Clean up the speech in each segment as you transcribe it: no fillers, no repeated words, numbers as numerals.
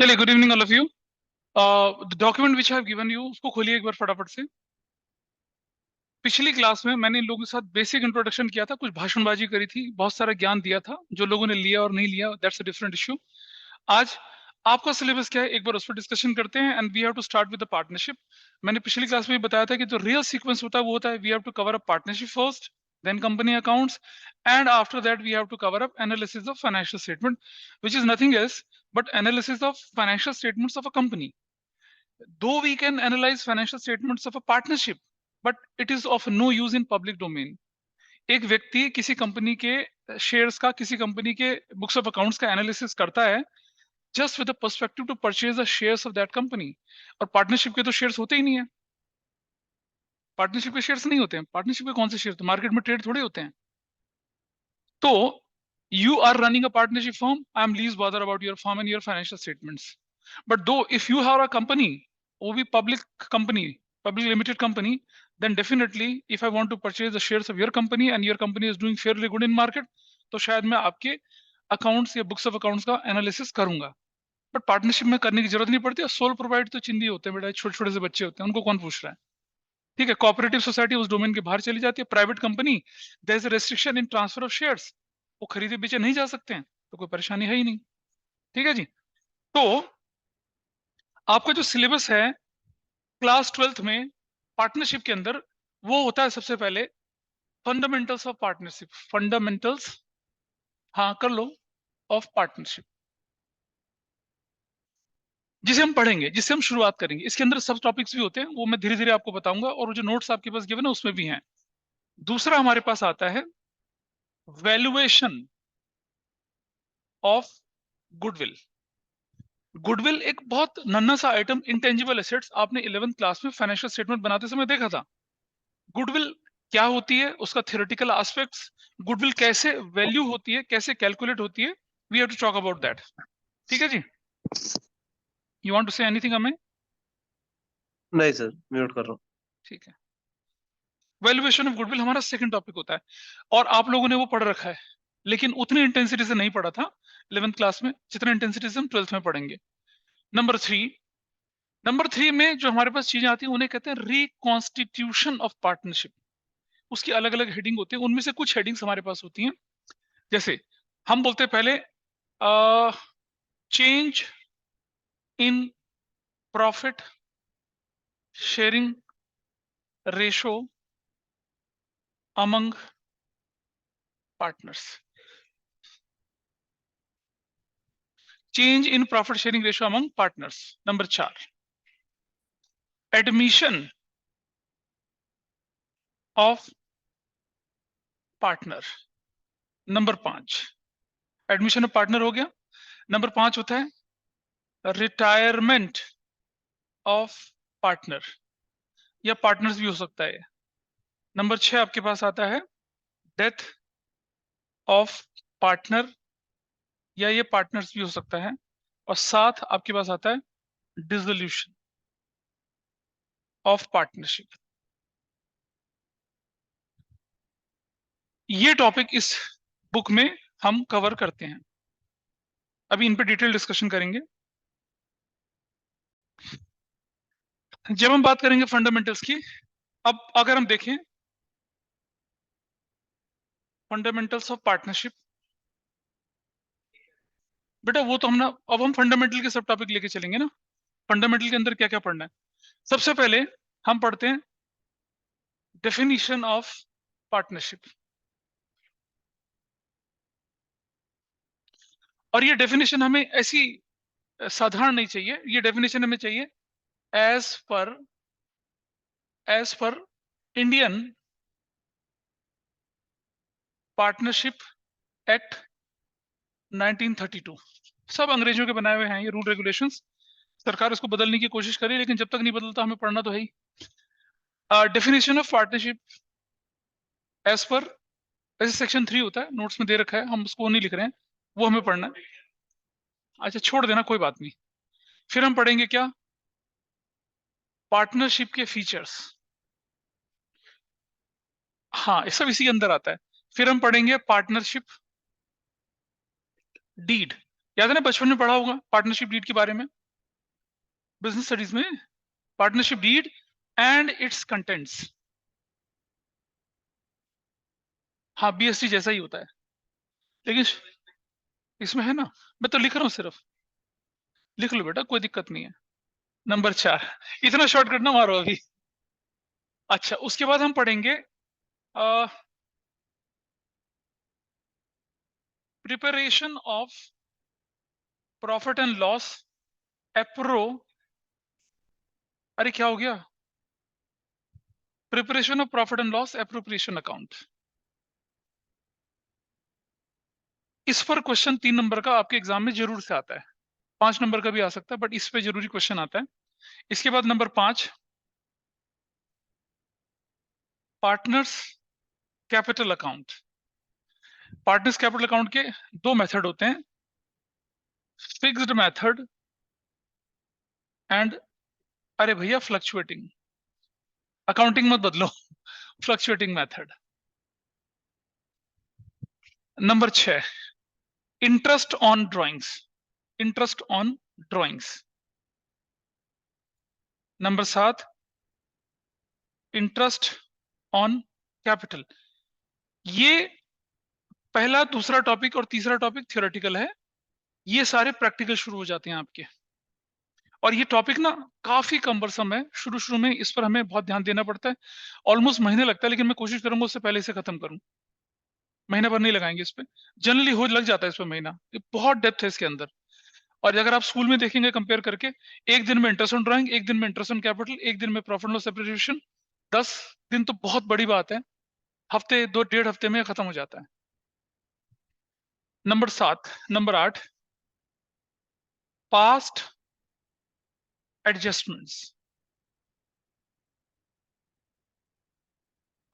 चलिए, good evening all of you. The document which have given you उसको खोलिए एक बार फटाफट से। पिछली क्लास में मैंने इन लोगों के साथ बेसिक इंट्रोडक्शन किया था, कुछ भाषणबाजी करी थी, बहुत सारा ज्ञान दिया था। जो लोगों ने लिया और नहीं लिया, दैट्स अ डिफरेंट इश्यू। आज आपका सिलेबस क्या है एक बार उस पर डिस्कशन करते हैं, and we have to start with the partnership. मैंने पिछली क्लास में भी बताया था कि जो रियल सीक्वेंस होता है वो होता है we have to cover up partnership first, then company accounts, and after that we have to cover up analysis of financial statement, which is nothing else but analysis of financial statements of a company. Though we can analyze financial statements of a partnership, but it is of no use in public domain. एक व्यक्ति किसी company के shares का, किसी company के books of accounts का analysis करता है just with the perspective to purchase the shares of that company. और पार्टनरशिप के तो शेयर्स होते ही नहीं है। पार्टनरशिप के शेयर्स नहीं होते हैं। पार्टनरशिप के कौन से शेयर, मार्केट में ट्रेड थोड़े होते हैं। तो you are running a partnership firm, I am least bothered about your firm and your financial statements. But though if you have a company, वो भी public company, public limited company, then definitely if I want to purchase the shares of your company and your company is doing fairly good in market, तो शायद मैं आपके accounts या books of accounts का analysis करूंगा। But partnership में करने की जरूरत नहीं पड़ती। और सोल प्रोवाइड तो चिंदी होते हैं बेटा, छोटे छोटे से बच्चे होते हैं, उनको कौन पूछ रहा है। ठीक है, कोऑपरेटिव सोसाइटी उस डोमेन के बाहर चली जाती है। Private company, there is a restriction in transfer of shares, वो खरीदे बेचे नहीं जा सकते हैं, तो कोई परेशानी है ही नहीं। ठीक है जी। तो आपका जो सिलेबस है क्लास 12th में पार्टनरशिप के अंदर, वो होता है सबसे पहले फंडामेंटल्स ऑफ पार्टनरशिप। फंडामेंटल्स, हाँ कर लो, ऑफ पार्टनरशिप, जिसे हम पढ़ेंगे, जिससे हम शुरुआत करेंगे। इसके अंदर सब टॉपिक्स भी होते हैं, वो मैं धीरे धीरे आपको बताऊंगा, और जो नोट्स आपके पास गिवन है उसमें भी हैं। दूसरा हमारे पास आता है वैल्यूएशन ऑफ गुडविल। गुडविल एक बहुत नन्हा सा आइटम, इंटेंजिबल एसेट्स, आपने 11th क्लास में फाइनेंशियल स्टेटमेंट बनाते समय देखा था। गुडविल क्या होती है, उसका थियोरेटिकल एस्पेक्ट्स, गुडविल कैसे वैल्यू होती है, कैसे कैलकुलेट होती है, we have to talk about that. ठीक है जी। You want to say anything हमें? नहीं सर, म्यूट कर रहा हूँ। ठीक है। वैल्यूएशन ऑफ गुडविल हमारा सेकंड टॉपिक होता है, और आप लोगों ने वो पढ़ रखा है, लेकिन उतनी इंटेंसिटी से नहीं पढ़ा था 11th क्लास में जितना इंटेंसिटी से हम 12th में पढ़ेंगे। नंबर 3 में जो हमारे पास चीजें आती हैं उन्हें कहते हैं रिकॉन्स्टिट्यूशन ऑफ पार्टनरशिप। उसकी अलग अलग हेडिंग होती है, उनमें से कुछ हेडिंग्स हमारे पास होती हैं। जैसे हम बोलते हैं पहले change in profit sharing ratio among partners. Change in profit sharing ratio among partners. Number 4, admission of partner. Number 5, admission of partner हो गया। नंबर 5 होता है रिटायरमेंट ऑफ पार्टनर, या पार्टनर्स भी हो सकता है। नंबर 6 आपके पास आता है डेथ ऑफ पार्टनर, या ये पार्टनर्स भी हो सकता है। और 7 आपके पास आता है डिसोल्यूशन ऑफ पार्टनरशिप। ये टॉपिक इस बुक में हम कवर करते हैं। अभी इन पे डिटेल डिस्कशन करेंगे। जब हम बात करेंगे फंडामेंटल्स की, अब अगर हम देखें फंडामेंटल्स ऑफ पार्टनरशिप, बेटा वो तो हम ना, अब हम फंडामेंटल के सब टॉपिक लेके चलेंगे ना। फंडामेंटल के अंदर क्या क्या पढ़ना है, सबसे पहले हम पढ़ते हैं डेफिनेशन ऑफ पार्टनरशिप। और ये डेफिनेशन हमें ऐसी साधारण नहीं चाहिए, ये डेफिनेशन हमें चाहिए as per Indian partnership act 1932। सब अंग्रेजों के बनाए हुए हैं ये रूल रेगुलेशंस। सरकार इसको बदलने की कोशिश करी, लेकिन जब तक नहीं बदलता हमें पढ़ना तो है ही। Definition of partnership as per, ऐसे सेक्शन 3 होता है, नोट्स में दे रखा है, हम उसको नहीं लिख रहे हैं, वो हमें पढ़ना है। अच्छा छोड़ देना, कोई बात नहीं। फिर हम पढ़ेंगे क्या, पार्टनरशिप के फीचर्स, हाँ ये सब इसी के अंदर आता है। फिर हम पढ़ेंगे पार्टनरशिप डीड, याद है ना, बचपन में पढ़ा होगा पार्टनरशिप डीड के बारे में, बिजनेस स्टडीज में, partnership deed and its contents. हाँ, बीएसटी जैसा ही होता है, लेकिन इसमें है ना, मैं तो लिख रहा हूँ सिर्फ, लिख लो बेटा, कोई दिक्कत नहीं है। नंबर 4, इतना शॉर्टकट ना मारो अभी। अच्छा, उसके बाद हम पढ़ेंगे preparation of profit and loss appro, अरे क्या हो गया, preparation of profit and loss appropriation account. इस पर क्वेश्चन 3 नंबर का आपके एग्जाम में जरूर से आता है, 5 नंबर का भी आ सकता है, बट इस पे जरूरी क्वेश्चन आता है। इसके बाद number 5, partners capital account. Partners capital account के 2 मेथड होते हैं, फिक्स्ड मेथड एंड, अरे भैया फ्लक्चुएटिंग, अकाउंटिंग मत बदलो, fluctuating method. Number 6, interest on drawings, interest on drawings. Number 7, interest on capital. ये पहला, दूसरा टॉपिक और तीसरा टॉपिक थियोरेटिकल है, ये सारे प्रैक्टिकल शुरू हो जाते हैं आपके। और ये टॉपिक ना काफी कम्बरसम है, शुरू शुरू में इस पर हमें बहुत ध्यान देना पड़ता है, ऑलमोस्ट महीने लगता है, लेकिन मैं कोशिश करूंगा उससे पहले इसे खत्म करूं। महीना भर नहीं लगाएंगे इस पे, जनरली हो लग जाता है इस पे महीना, ये बहुत डेप्थ है इसके अंदर। और अगर आप स्कूल में देखेंगे कंपेयर करके, एक दिन में इंटरेस्ट ऑन ड्राइंग, एक दिन में इंटरेस्ट ऑन कैपिटल, एक दिन में प्रॉफिट लॉस सेपरेशन, 10 दिन तो बहुत बड़ी बात है, हफ्ते 2 डेढ़ हफ्ते में खत्म हो जाता है। Number 8, past adjustments.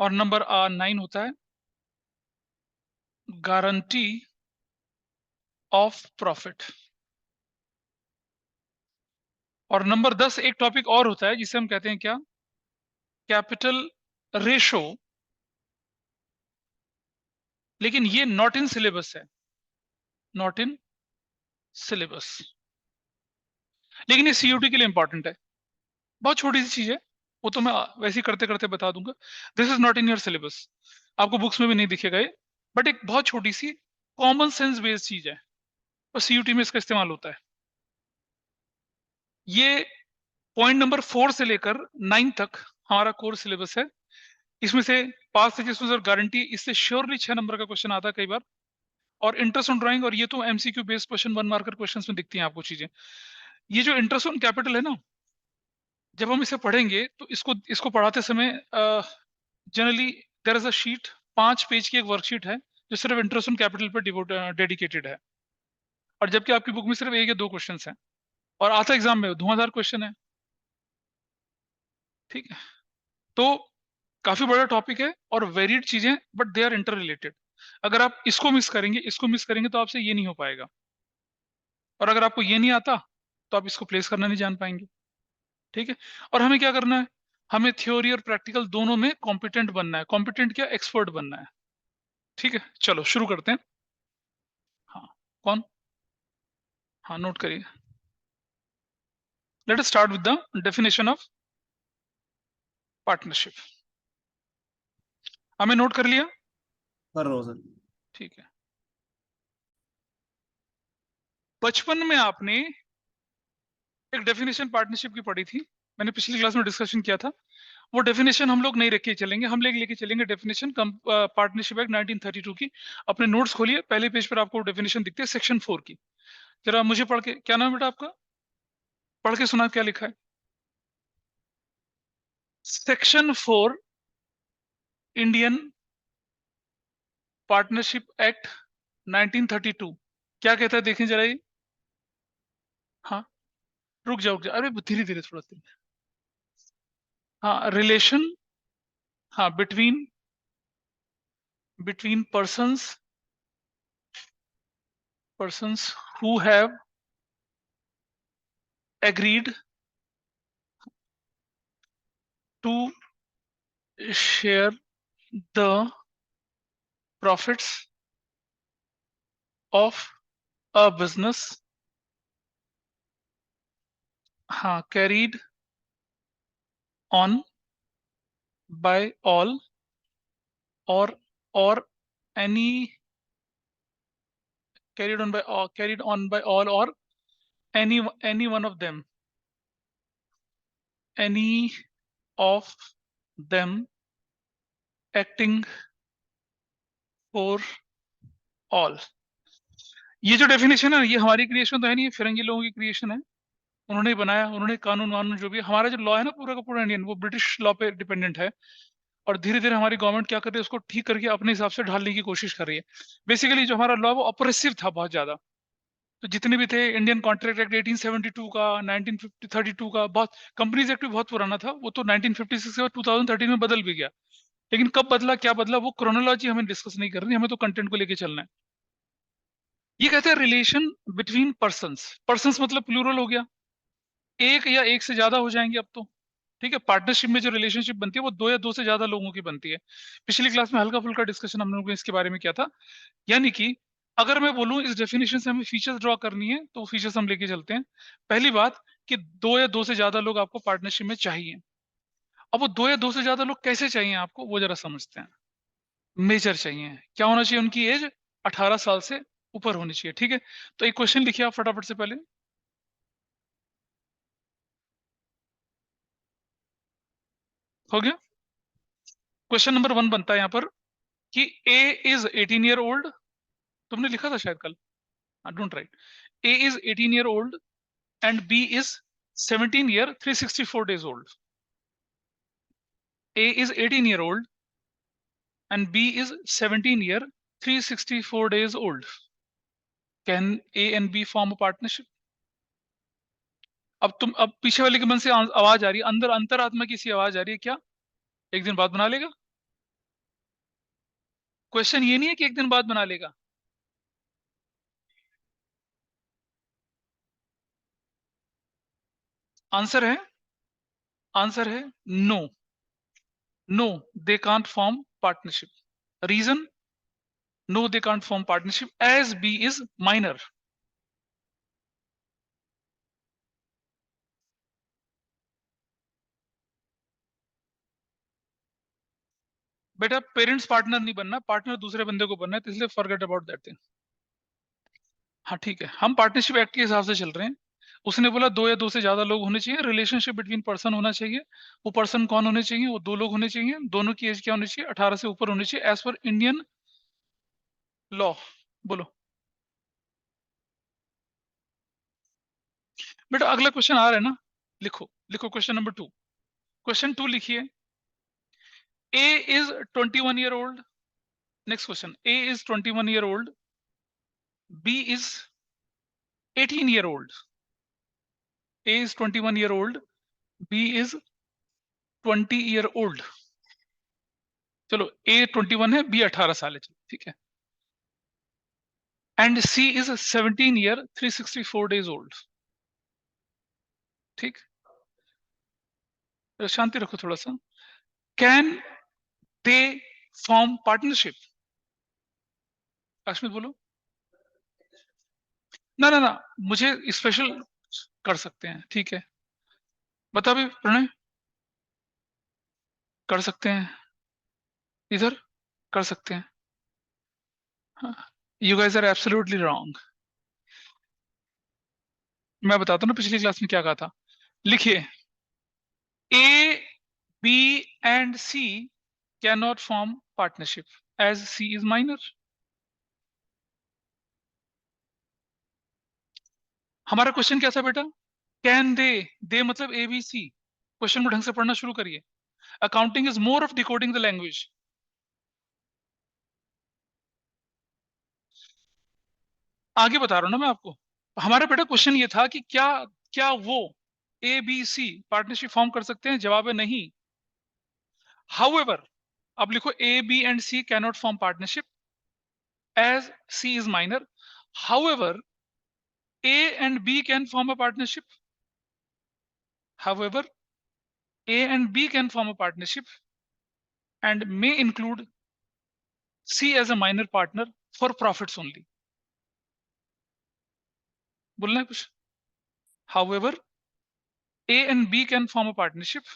और नंबर 9 होता है गारंटी ऑफ प्रॉफिट। और नंबर 10 एक टॉपिक और होता है जिसे हम कहते हैं क्या, कैपिटल रेशो, लेकिन ये नॉट इन सिलेबस है, नॉट इन सिलेबस, लेकिन ये सीयूटी के लिए इंपॉर्टेंट है। बहुत छोटी सी चीज है, वो तो मैं वैसे ही करते करते बता दूंगा। This is not in your syllabus, आपको बुक्स में भी नहीं दिखेगा ये, बट एक बहुत छोटी सी कॉमन सेंस बेस्ड चीज है, और सीयूटी में इसका इस्तेमाल होता है। ये पॉइंट नंबर 4 से लेकर 9 तक हमारा कोर्स सिलेबस है। इसमें से पास एडजस्टमेंट और गारंटी, इससे श्योरली 6 नंबर का क्वेश्चन आता है कई बार। और इंटरेस्ट ऑन ड्राइंग, और ये तो MCQ based question, 1 marker question में दिखती हैं आपको चीजें। ये जो इंटरेस्ट ऑन कैपिटल है ना, जब हम इसे पढ़ेंगे तो इसको इसको पढ़ाते समय generally there is a sheet, 5 page की एक वर्कशीट है जो सिर्फ इंटरेस्ट ऑन कैपिटल पर डेडिकेटेड है, और जबकि आपकी बुक में सिर्फ 1 या 2 क्वेश्चन हैं, और आता एग्जाम में धुआंधार क्वेश्चन है। ठीक है, तो काफी बड़ा टॉपिक है और वेरिड चीजें, but they are interrelated. अगर आप इसको मिस करेंगे तो आपसे ये नहीं हो पाएगा, और अगर आपको ये नहीं आता तो आप इसको प्लेस करना नहीं जान पाएंगे। ठीक है, और हमें क्या करना है, हमें थ्योरी और प्रैक्टिकल दोनों में कॉम्पिटेंट बनना है, कॉम्पिटेंट क्या, एक्सपर्ट बनना है। ठीक है, चलो शुरू करते हैं। हाँ, कौन, हाँ नोट करिए। Let us start with the definition of partnership. हमें नोट कर लिया, कर रहा हूँ सर। ठीक है। बचपन में आपने एक डेफिनेशन पार्टनरशिप की पढ़ी थी, मैंने पिछली क्लास में डिस्कशन किया था। वो डेफिनेशन हम लोग नहीं लेके चलेंगे, हम लेके चलेंगे डेफिनेशन पार्टनरशिप एक्ट 1932 की। अपने नोट्स खोलिए, पहले पेज पर आपको डेफिनेशन दिखती है सेक्शन 4 की। जरा मुझे पढ़ के, क्या नाम है बेटा आपका, पढ़ के सुना क्या लिखा है। सेक्शन 4 इंडियन पार्टनरशिप एक्ट 1932 क्या कहता है, देखें जरा ये। हाँ, रुक जाओ, अरे धीरे धीरे, थोड़ा धीरे। हाँ, रिलेशन, हाँ, between between persons who have agreed to share the profits of a business, हाँ, कैरीड ऑन बाय ऑल और any, carried on by all or any one of them, any of them acting for all। ये जो definition है ये हमारी creation तो है नहीं, ये फिरंगी लोगों की क्रिएशन है। उन्होंने ही बनाया, उन्होंने कानून वानून जो भी हमारा जो लॉ है ना पूरा का पूरा इंडियन, वो ब्रिटिश लॉ पे डिपेंडेंट है। और धीरे धीरे हमारी गवर्नमेंट क्या कर रही है, उसको ठीक करके अपने हिसाब से ढालने की कोशिश कर रही है। बेसिकली जो हमारा लॉ वो ऑपरेसिव था बहुत ज्यादा। तो जितने भी थे, इंडियन कॉन्ट्रैक्ट एक्ट 1872 का, 1932 का, बहुत कंपनीज एक्ट भी बहुत पुराना था, वो तो 1956 के बाद 2013 में बदल भी गया। लेकिन कब बदला, क्या बदला, वो क्रोनोलॉजी हमें डिस्कस नहीं करनी, हमें तो कंटेंट को लेके चलना है। ये कहते हैं रिलेशन बिटवीन पर्सन्स। पर्सन्स मतलब प्लूरल हो गया, एक या एक से ज्यादा हो जाएंगे अब तो। ठीक है, पार्टनरशिप में जो रिलेशनशिप बनती है वो दो या दो से ज्यादा लोगों की बनती है। पिछली क्लास में हल्का फुल्का डिस्कशन हम लोगों ने इसके बारे में किया था। यानी कि अगर मैं बोलूं इस डेफिनेशन से हमें फीचर्स ड्रॉ करनी है, तो फीचर्स हम लेके चलते हैं। पहली बात कि दो या दो से ज्यादा लोग आपको पार्टनरशिप में चाहिए। अब वो दो या दो से ज्यादा लोग कैसे चाहिए आपको, वो जरा समझते हैं। मेजर चाहिए, क्या होना चाहिए, उनकी एज 18 साल से ऊपर होनी चाहिए। ठीक है, तो एक क्वेश्चन लिखिए आप फटाफट से पहले। हो गया। क्वेश्चन नंबर 1 बनता है यहाँ पर कि ए इज 18 ईयर ओल्ड। तुमने लिखा था शायद कल, don't write. A is 18 year old and B is 17 year 364 days old. A is 18 year old and B is 17 year 364 days old. Can A and B form a partnership? अब पीछे वाले के मन से आवाज आ रही है, अंदर अंतरात्मा की सी आवाज आ रही है, क्या एक दिन बाद बना लेगा? क्वेश्चन ये नहीं है कि एक दिन बाद बना लेगा। आंसर है, आंसर है no. No, they can't form partnership. Reason, no they can't form partnership as B is minor. बेटा पेरेंट्स पार्टनर नहीं बनना, पार्टनर दूसरे बंदे को बनना है, तो इसलिए फॉरगेट अबाउट दैट थिंग। हाँ ठीक है, हम पार्टनरशिप एक्ट के हिसाब से चल रहे हैं। उसने बोला दो या दो से ज्यादा लोग होने चाहिए, रिलेशनशिप बिटवीन पर्सन होना चाहिए। वो पर्सन कौन होने चाहिए, वो दो लोग होने चाहिए, दोनों की एज क्या होनी चाहिए, 18 से ऊपर होनी चाहिए एज पर इंडियन लॉ। बोलो बेटा, अगला क्वेश्चन आ रहा है ना, लिखो लिखो क्वेश्चन नंबर 2। क्वेश्चन 2 लिखिए। A is 21 year old. Next question, A is 21 year old, B is 18 year old. A is 21 year old, B is 20 year old. चलो, ए 21 है, बी 18 साल है, चलो ठीक है। And C is 17 year 364 days old. ठीक, शांति रखो थोड़ा सा। Can they form partnership? Kashmir बोलो। ना ना ना, मुझे स्पेशल कर सकते हैं, ठीक है। बता भी प्रणय, कर सकते हैं, इधर कर सकते हैं। You guys are absolutely wrong. मैं बताता हूँ ना पिछली क्लास में क्या कहा था। लिखिए, A B and C can not form partnership as C is minor. हमारा क्वेश्चन क्या था बेटा? कैन दे मतलब ए बी सी। क्वेश्चन को ढंग से पढ़ना शुरू करिए। Accounting is more of decoding the language. आगे बता रहा हूं ना मैं आपको। हमारा बेटा क्वेश्चन ये था कि क्या क्या वो A B C partnership form कर सकते हैं? जवाब है नहीं। हाउएवर, अब लिखो A B and C can not form partnership as C is minor. However A and B can form a partnership. However A and B can form a partnership and may include C as a minor partner for profits only. बोलना है कुछ? However, A and B can form a partnership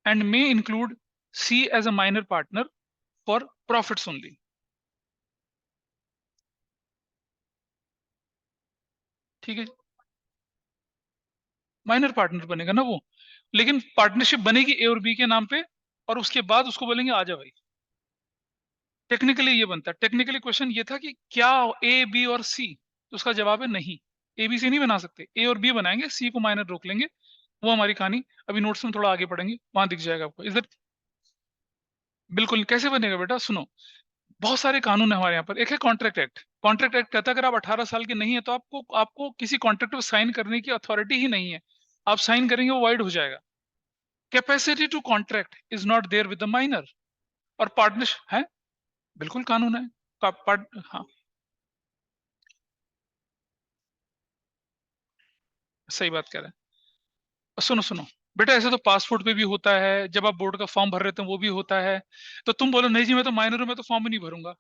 and may include C as a minor partner for profits only. ठीक है, minor partner बनेगा ना वो, लेकिन partnership बनेगी ए और बी के नाम पे, और उसके बाद उसको बोलेंगे आ जा भाई। टेक्निकली ये बनता है। टेक्निकली क्वेश्चन ये था कि क्या ए बी और सी, तो उसका जवाब है नहीं, ए बी सी नहीं बना सकते, ए और बी बनाएंगे, सी को माइनर रोक लेंगे। वो हमारी कहानी अभी नोट्स में थोड़ा आगे पढ़ेंगे, वहां दिख जाएगा आपको। इधर बिल्कुल कैसे बनेगा बेटा, सुनो, बहुत सारे कानून है हमारे यहाँ पर। एक है कॉन्ट्रैक्ट एक्ट। कॉन्ट्रैक्ट एक्ट कहता है अगर आप 18 साल के नहीं है तो आपको आपको किसी कॉन्ट्रैक्ट पर साइन करने की अथॉरिटी ही नहीं है, आप साइन करेंगे वो वाइड हो जाएगा। Capacity to contract is not there with the minor. और पार्टनरशिप है, बिल्कुल कानून है हाँ, सही बात कह रहे हैं। सुनो सुनो बेटा, ऐसे तो पासपोर्ट पे भी होता है, जब आप बोर्ड का फॉर्म भर रहे थे वो भी होता है। तो तुम बोलो नहीं जी मैं तो माइनर हूं, मैं तो फॉर्म ही नहीं भरूंगा।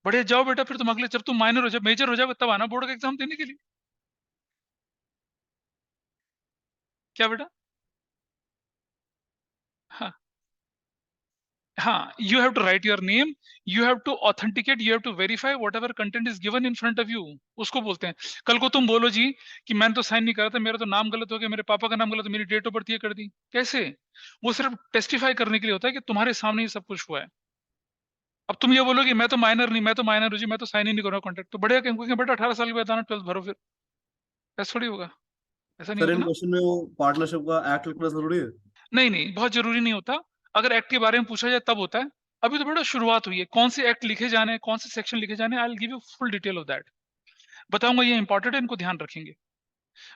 बढ़िया, जाओ बेटा, फिर तुम अगले, जब तुम माइनर हो, जब मेजर हो जाओगे तब आना बोर्ड का एग्जाम देने के लिए। क्या बेटा? हाँ हाँ, you have to write your name, you have to authenticate, you have to verify whatever content is given in front of you, उसको बोलते हैं। कल को तुम बोलो जी कि मैंने तो साइन नहीं करा था, मेरा तो नाम गलत हो गया, मेरे पापा का नाम गलत, मेरी डेट ऑफ बर्थ ये कर दी, कैसे? वो सिर्फ टेस्टिफाई करने के लिए होता है कि तुम्हारे सामने ये सब कुछ हुआ है। अब तुम ये बोलोगे मैं तो माइनर नहीं, मैं तो माइनर हूँ जी, मैं तो साइन ही नहीं करूँगा कॉन्ट्रैक्ट, तो बढ़िया क्योंकि बेटा 18 साल के बाद आना 12th भरो फिर। ऐसा थोड़ी होगा, ऐसा नहीं सर होता इन ना। क्वेश्चन में वो पार्टनरशिप का एक्ट लिखना जरूरी है? नहीं नहीं, बहुत जरूरी नहीं होता। अगर एक्ट के बारे में पूछा जाए तब होता है। अभी तो बेटा शुरुआत हुई है, कौन से एक्ट लिखे जाने हैं, कौन से सेक्शन लिखे जाने हैं, I will give you full detail of that, बताऊंगा। ये इंपॉर्टेंट है, इनको ध्यान रखेंगे।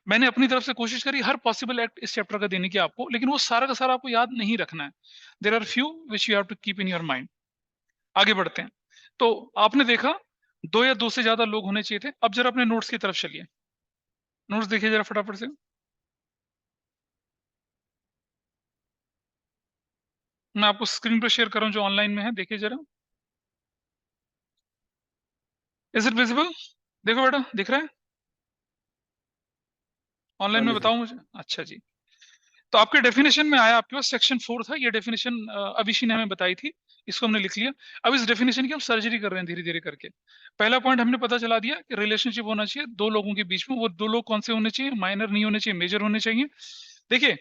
मैंने अपनी तरफ से कोशिश करी हर पॉसिबल एक्ट इस चैप्टर का देने की आपको, लेकिन वो सारा का सारा आपको याद नहीं रखना है। There are few which you have to keep in your mind. आगे बढ़ते हैं। तो आपने देखा दो या दो से ज्यादा लोग होने चाहिए थे। अब जरा अपने नोट्स की तरफ चलिए, नोट्स देखिए जरा फटाफट से। मैं आपको स्क्रीन पर शेयर कर रहा हूं जो ऑनलाइन में है, देखिए जरा। Is it visible? देखो बेटा, दिख रहा है ऑनलाइन हाँ में? जी सर। बताओ मुझे। अच्छा जी। तो आपके डेफिनेशन में आया, आपके पास सेक्शन 4 था, ये डेफिनेशन अभिषी ने हमें बताई थी, इसको हमने लिख लिया। अब इस डेफिनेशन की हम सर्जरी कर रहे हैं धीरे धीरे करके। पहला पॉइंट हमने पता चला दिया कि रिलेशनशिप होना चाहिए दो लोगों के बीच में। वो दो लोग कौन से होने चाहिए? माइनर नहीं होने चाहिए, मेजर होने चाहिए। देखिए,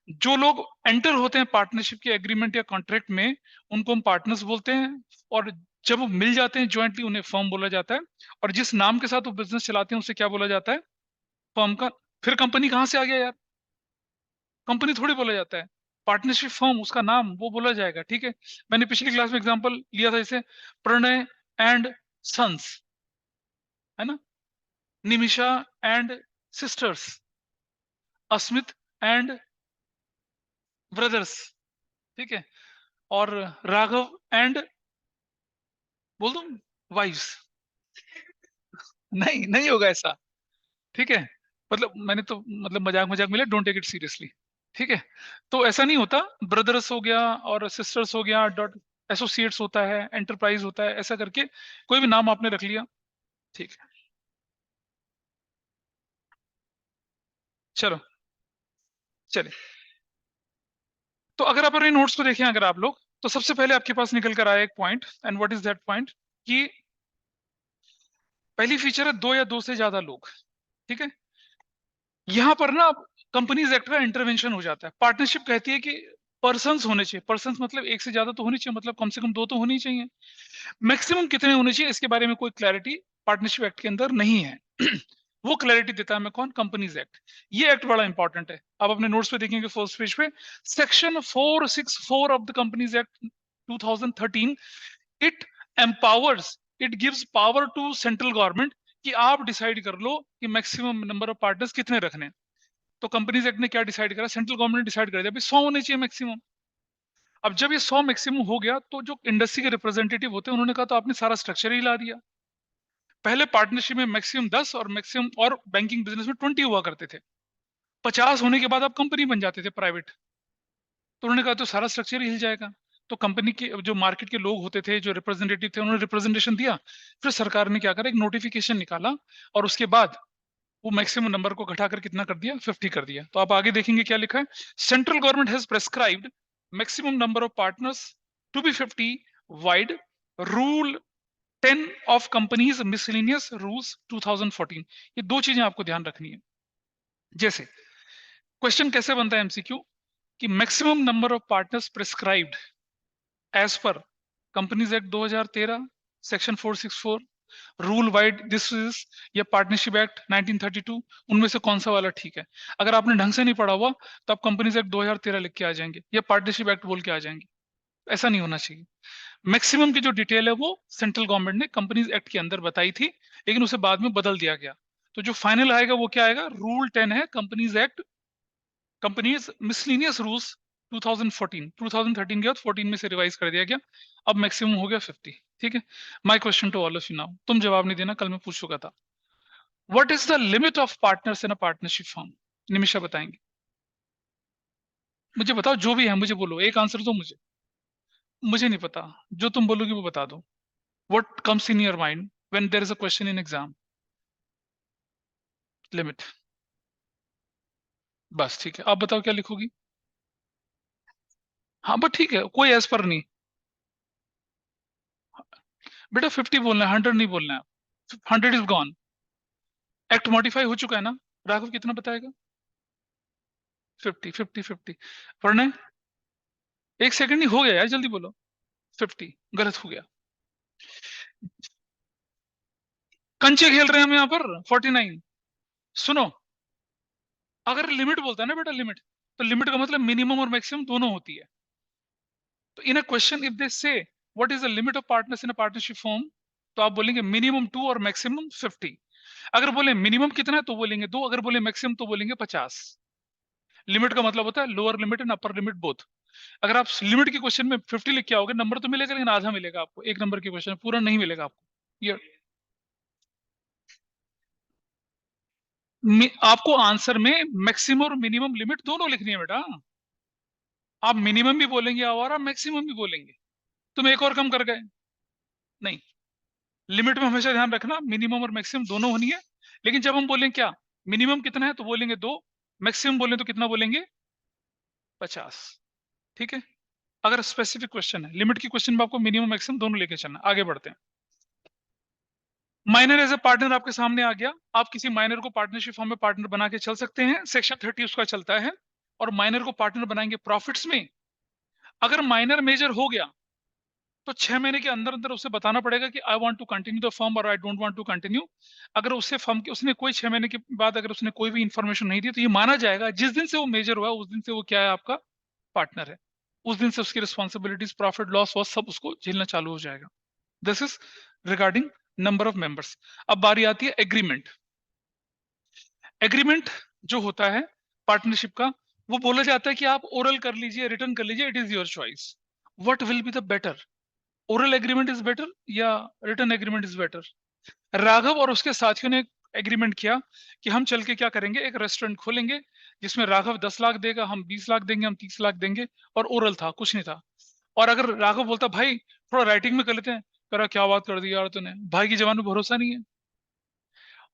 जो लोग एंटर होते हैं पार्टनरशिप के एग्रीमेंट या कॉन्ट्रैक्ट में, उनको हम पार्टनर्स बोलते हैं। और जब वो मिल जाते हैं ज्वाइंटली, उन्हें फर्म बोला जाता है। और जिस नाम के साथ वो बिजनेस चलाते हैं उसे क्या बोला जाता है? फर्म का। फिर कंपनी कहां से आ गया यार? कंपनी थोड़ी बोला जाता है, पार्टनरशिप फर्म उसका नाम वो बोला जाएगा। ठीक है, मैंने पिछली क्लास में एग्जांपल लिया था, जैसे प्रणय एंड सन्स, है ना, Nimisha and sisters, Asmit and brothers, ठीक है, और राघव एंड, बोल दूं, वाइफ्स। नहीं नहीं होगा ऐसा, ठीक है। मतलब मैंने तो मतलब मजाक मजाक मिले, डोंट टेक इट सीरियसली, ठीक है। तो ऐसा नहीं होता। ब्रदर्स हो गया और सिस्टर्स हो गया, डॉट एसोसिएट्स होता है, एंटरप्राइज होता है, ऐसा करके कोई भी नाम आपने रख लिया, ठीक है। चलो, चले। तो अगर आप अपने नोट्स को देखें अगर आप लोग, तो सबसे पहले आपके पास निकल कर आया एक point, and what is that point? कि पहली फीचर है दो या दो से ज्यादा लोग, ठीक है। यहां पर ना कंपनीज एक्ट का इंटरवेंशन हो जाता है। पार्टनरशिप कहती है कि पर्सन्स होने चाहिए, पर्सन्स मतलब एक से ज्यादा तो होनी चाहिए, मतलब कम से कम दो तो होनी चाहिए। मैक्सिमम कितने होने चाहिए इसके बारे में कोई क्लैरिटी पार्टनरशिप एक्ट के अंदर नहीं है। वो क्लैरिटी देता है मैं कौन? Companies act. ये एक्ट बड़ा इंपॉर्टेंट है। आप अपने नोट्स पे देखेंगे फर्स्ट पेज पे, section 464 of the companies act 2013, it empowers, it gives power to central government कि आप डिसाइड कर लो कि मैक्सिमम नंबर ऑफ पार्टनर्स कितने रखने हैं। तो कंपनीज एक्ट ने क्या डिसाइड करा? सेंट्रल गवर्नमेंट ने डिसाइड कर दिया 100 होने चाहिए मैक्सिमम। अब जब ये 100 मैक्सिमम हो गया, तो जो इंडस्ट्री के रिप्रेजेंटेटिव होते हैं उन्होंने कहा तो आपने सारा स्ट्रक्चर ही ला दिया। पहले पार्टनरशिप में मैक्सिमम 10 और मैक्सिमम, और बैंकिंग बिजनेस में 20 हुआ करते थे। 50 होने के बाद आप कंपनी बन जाते थे प्राइवेट। तो उन्होंने कहा तो सारा स्ट्रक्चर ही हिल जाएगा। तो कंपनी के जो मार्केट के लोग होते थे, जो रिप्रेजेंटेटिव थे, उन्होंने रिप्रेजेंटेशन दिया। फिर सरकार ने क्या करा, एक नोटिफिकेशन निकाला, और उसके बाद वो मैक्सिमम नंबर को घटाकर कितना कर दिया, 50 कर दिया। तो आप आगे देखेंगे क्या लिखा है, central government has prescribed maximum number of partners to be 50 vide rule 10 of companies miscellaneous rules 2014। ये दो चीजें आपको ध्यान रखनी है। जैसे क्वेश्चन कैसे बनता है एमसीक्यू, कि maximum number of partners prescribed as per companies act 2013 section 464 rule vide this is, या पार्टनरशिप एक्ट 1932, उनमें से कौन सा वाला ठीक है। अगर आपने ढंग से नहीं पढ़ा हुआ तो आप कंपनीज एक्ट 2013 लिख के आ जाएंगे या पार्टनरशिप एक्ट बोल के आ जाएंगे। ऐसा नहीं होना चाहिए। मैक्सिमम की जो डिटेल है वो सेंट्रल गवर्नमेंट ने कंपनीज एक्ट के अंदर बताई थी, लेकिन उसे बाद में बदल दिया गया। तो जो फाइनल आएगा वो क्या आएगा, रूल 10 है companies act, companies miscellaneous rules 2014, 2013 के बाद 14 में से रिवाइज कर दिया गया। अब मैक्सिमम हो गया 50। ठीक है, my question to all of you now, तुम जवाब नहीं देना, कल मैं पूछ चुका था। What is the limit of partners in a partnership firm? Nimisha बताएंगे। मुझे बताओ, जो भी है मुझे बोलो, एक आंसर दो मुझे। मुझे नहीं पता, जो तुम बोलोगी वो बता दो। What comes in your mind when there is a question in exam? Limit. बस ठीक है, आप बताओ क्या लिखोगी। हाँ बस ठीक है, कोई एज पर नहीं। बेटा 50 बोलना है, 100 नहीं बोलना है। 100 इज गॉन। एक्ट मॉडिफाई हो चुका है ना। राघव कितना बताएगा? 50 50 50। पढ़ना है? एक सेकंड ही हो गया यार, जल्दी बोलो। 50 गलत हो गया। कंचे खेल रहे हैं हम यहाँ पर। 49। सुनो, अगर लिमिट बोलता है ना बेटा, लिमिट, तो लिमिट का मतलब मिनिमम और मैक्सिमम दोनों होती है। तो इन अ क्वेश्चन इफ दे से what is the limit of partners in a partnership form, तो आप बोलेंगे मिनिमम 2 और मैक्सिमम 50। अगर बोले मिनिमम कितना है तो बोलेंगे 2, अगर बोले मैक्सिमम तो बोलेंगे 50। लिमिट का मतलब होता है lower limit and upper limit both. अगर आप लिमिट के क्वेश्चन में 50 लिख के आओगे, नंबर तो मिलेगा लेकिन आधा मिलेगा आपको, एक नंबर के क्वेश्चन पूरा नहीं मिलेगा आपको। ये आपको आंसर में मैक्सिमम और मिनिमम लिमिट दोनों लिखनी है बेटा। आप मिनिमम भी बोलेंगे और आप मैक्सिमम भी बोलेंगे। तुम एक और कम कर गए। नहीं, लिमिट में हमेशा ध्यान रखना मिनिमम और मैक्सिमम दोनों होनी है। लेकिन जब हम बोलें क्या, मिनिमम कितना है तो बोलेंगे 2, मैक्सिमम बोले तो कितना बोलेंगे, 50। ठीक है, अगर स्पेसिफिक क्वेश्चन है, लिमिट की क्वेश्चन में आपको मिनिमम मैक्सिमम दोनों लेके चलना। आगे बढ़ते हैं। माइनर एज ए पार्टनर आपके सामने आ गया। आप किसी माइनर को पार्टनरशिप फॉर्म में पार्टनर बना के चल सकते हैं, सेक्शन 30 उसका चलता है। और माइनर को पार्टनर बनाएंगे प्रॉफिट्स में। अगर माइनर मेजर हो गया तो 6 महीने के अंदर अंदर उसे बताना पड़ेगा कि I want to continue the firm और I don't want to continue. अगर उससे फर्म के उसने कोई 6 महीने के बाद अगर उसने कोई भी इंफॉर्मेशन नहीं दी तो ये माना जाएगा जिस दिन से वो मेजर हुआ उस दिन से वो क्या है, आपका पार्टनर है। उस दिन से उसकी रिस्पॉन्सिबिलिटीज, प्रॉफिट लॉस वॉस सब उसको झेलना चालू हो जाएगा। This is regarding number of members. अब बारी आती है एग्रीमेंट। एग्रीमेंट जो होता है पार्टनरशिप का, वो बोला जाता है कि आप ओरल कर लीजिए, रिटर्न कर लीजिए, it is your choice. What will be the better, oral agreement is better या return agreement is better? Raghav और उसके साथियों ने एग्रीमेंट किया कि हम चल के क्या करेंगे, एक रेस्टोरेंट खोलेंगे जिसमें राघव 10 लाख देगा, हम 20 लाख देंगे, हम 30 लाख देंगे। और ओरल था, कुछ नहीं था। और अगर राघव बोलता भाई थोड़ा राइटिंग में कर लेते हैं, कह रहा क्या बात कर दी यार तूने, भाई की जबान में भरोसा नहीं है।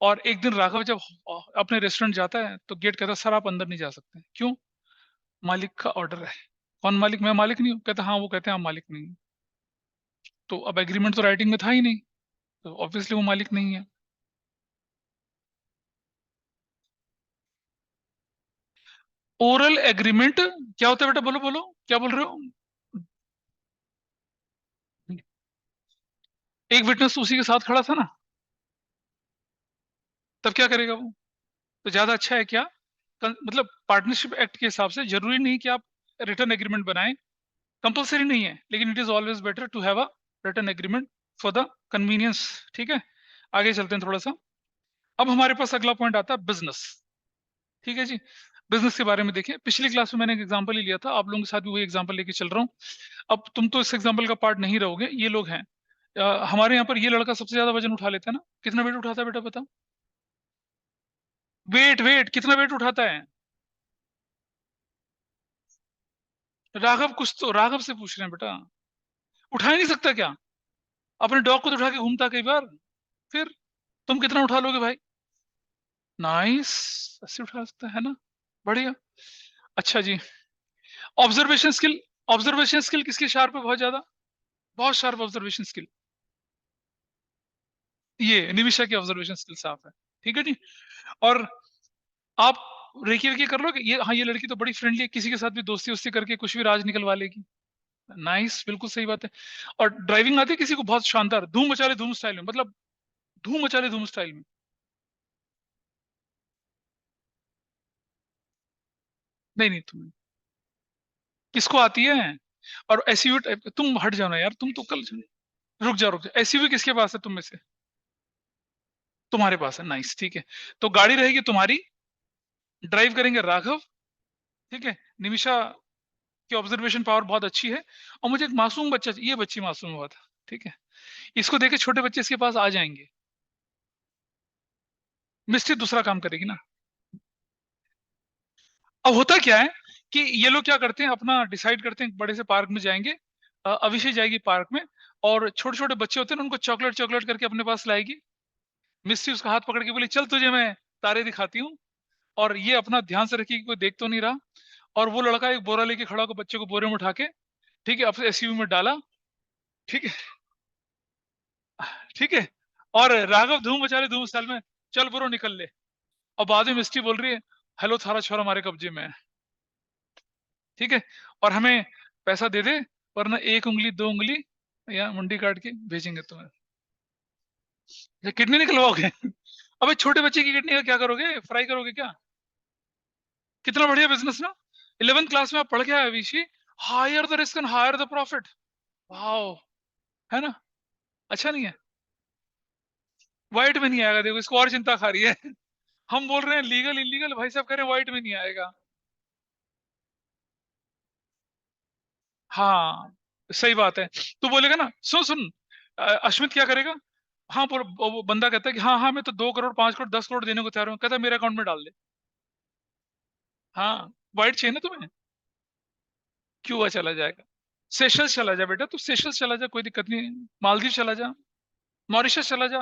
और एक दिन राघव जब अपने रेस्टोरेंट जाता है तो गेट कहता है सर आप अंदर नहीं जा सकते। क्यों? मालिक का ऑर्डर है। कौन मालिक? मैं मालिक नहीं हूँ। कहता हाँ, वो कहते हैं आप मालिक नहीं हैं। तो अब एग्रीमेंट तो राइटिंग में था ही नहीं, तो ऑब्वियसली वो मालिक नहीं है। ओरल एग्रीमेंट क्या होता है बेटा, बोलो बोलो, क्या बोल रहे हो? एक विटनेस उसी के साथ खड़ा था ना, तब क्या करेगा वो? तो ज्यादा अच्छा है क्या? मतलब पार्टनरशिप एक्ट के हिसाब से जरूरी नहीं कि आप रिटर्न एग्रीमेंट बनाएं, कंपलसरी नहीं है, लेकिन it is always better to have a written agreement for the convenience. ठीक है, आगे चलते हैं थोड़ा सा। अब हमारे पास अगला पॉइंट आता है बिजनेस। ठीक है जी, बिजनेस के बारे में देखें। पिछली क्लास में मैंने एक एग्जांपल ही लिया था, आप लोगों के साथ भी वही एग्जांपल लेके चल रहा हूँ। अब तुम तो इस एग्जांपल का पार्ट नहीं रहोगे। ये लोग हैं, हमारे यहाँ पर ये लड़का सबसे ज्यादा वजन उठा लेता है ना। कितना वेट उठाता है बेटा, बताओ? वेट वेट कितना वेट उठाता है? राघव, कुछ तो राघव से पूछ रहे हैं बेटा। उठा ही नहीं सकता क्या? अपने डॉग को तो उठा के घूमता कई बार। फिर तुम कितना उठा लोगे भाई? नाइस, ऐसे उठा सकता है ना, बढ़िया। अच्छा जी, ऑब्जर्वेशन स्किल, ऑब्जर्वेशन स्किल किसकी शार्प है बहुत ज्यादा? बहुत शार्प ऑब्जर्वेशन स्किल, ये निमिषा की ऑब्जर्वेशन स्किल साफ है। ठीक है जी। और आप रेकी वेकी कर लोगे ये? हाँ, ये लड़की तो बड़ी फ्रेंडली है, किसी के साथ भी दोस्ती वोस्ती करके कुछ भी राज निकलवा लेगी। नाइस, बिल्कुल सही बात है। और ड्राइविंग आती है किसी को बहुत शानदार, धूम मचा ले धूम स्टाइल में, मतलब धूम मचा ले धूम स्टाइल में? नहीं नहीं, तुम किसको आती है? और एसयूवी टाइप, तुम हट जाओ ना यार, तुम तो कल, रुक जाओ, एसयूवी किसके पास है तुम में से? तुम्हारे पास है, नाइस, ठीक है। तो गाड़ी रहेगी तुम्हारी, ड्राइव करेंगे राघव, ठीक है। निमिषा की ऑब्जर्वेशन पावर बहुत अच्छी है, और मुझे एक मासूम बच्चा, ये बच्ची मासूम हुआ था, ठीक है, इसको देखे छोटे बच्चे इसके पास आ जाएंगे। मिस्ट्री दूसरा काम करेगी ना। अब होता क्या है कि ये लोग क्या करते हैं, अपना डिसाइड करते हैं बड़े से पार्क में जाएंगे, अभिषेक जाएगी पार्क में, और छोटे छोटे बच्चे होते हैं ना, उनको चॉकलेट चॉकलेट करके अपने पास लाएगी। मिस्ट्री उसका हाथ पकड़ के बोली, चल तुझे मैं तारे दिखाती हूँ, और ये अपना ध्यान से रखी कि कोई देख तो नहीं रहा। और वो लड़का एक बोरा लेके खड़ा होकर बच्चे को बोरे में उठा के, ठीक है, अपने एसयूवी में डाला, ठीक है, ठीक है। और राघव धूम मचा रहे, धूम साल में, चल ब्रो निकल ले। और बाद में मिस्टी बोल रही है, हेलो थारा छोरा हमारे कब्जे में है, ठीक है, और हमें पैसा दे दे, वरना एक उंगली दो उंगली या मुंडी काट के भेजेंगे तुम्हें। ये किडनी निकलवाओगे? अबे छोटे बच्चे की किडनी का क्या करोगे, फ्राई करोगे क्या? कितना बढ़िया बिजनेस ना। 11th क्लास में आप पढ़ के आए Vishi, higher the risk and higher the profit. Wow, है ना? अच्छा नहीं है? व्हाइट में नहीं आएगा, देखो इसको और चिंता खा रही है। हम बोल रहे हैं लीगल इलीगल, भाई साहब कह रहे हैं व्हाइट में नहीं आएगा। हाँ, सही बात है। तू बोलेगा ना, सुन सुन, अश्मित क्या करेगा? हाँ, वो बंदा कहता है कि हाँ हाँ, मैं तो 2 करोड़ 5 करोड़ 10 करोड़ देने को तैयार हूँ, कहता है मेरे अकाउंट में डाल दे। हाँ, व्हाइट चाहिए ना तुम्हें? क्यूबा चला जाएगा, सेशल्स चला जा बेटा, तू सेशल्स चला जा, कोई दिक्कत नहीं है। मालदीव चला जा, मॉरिशस चला जा,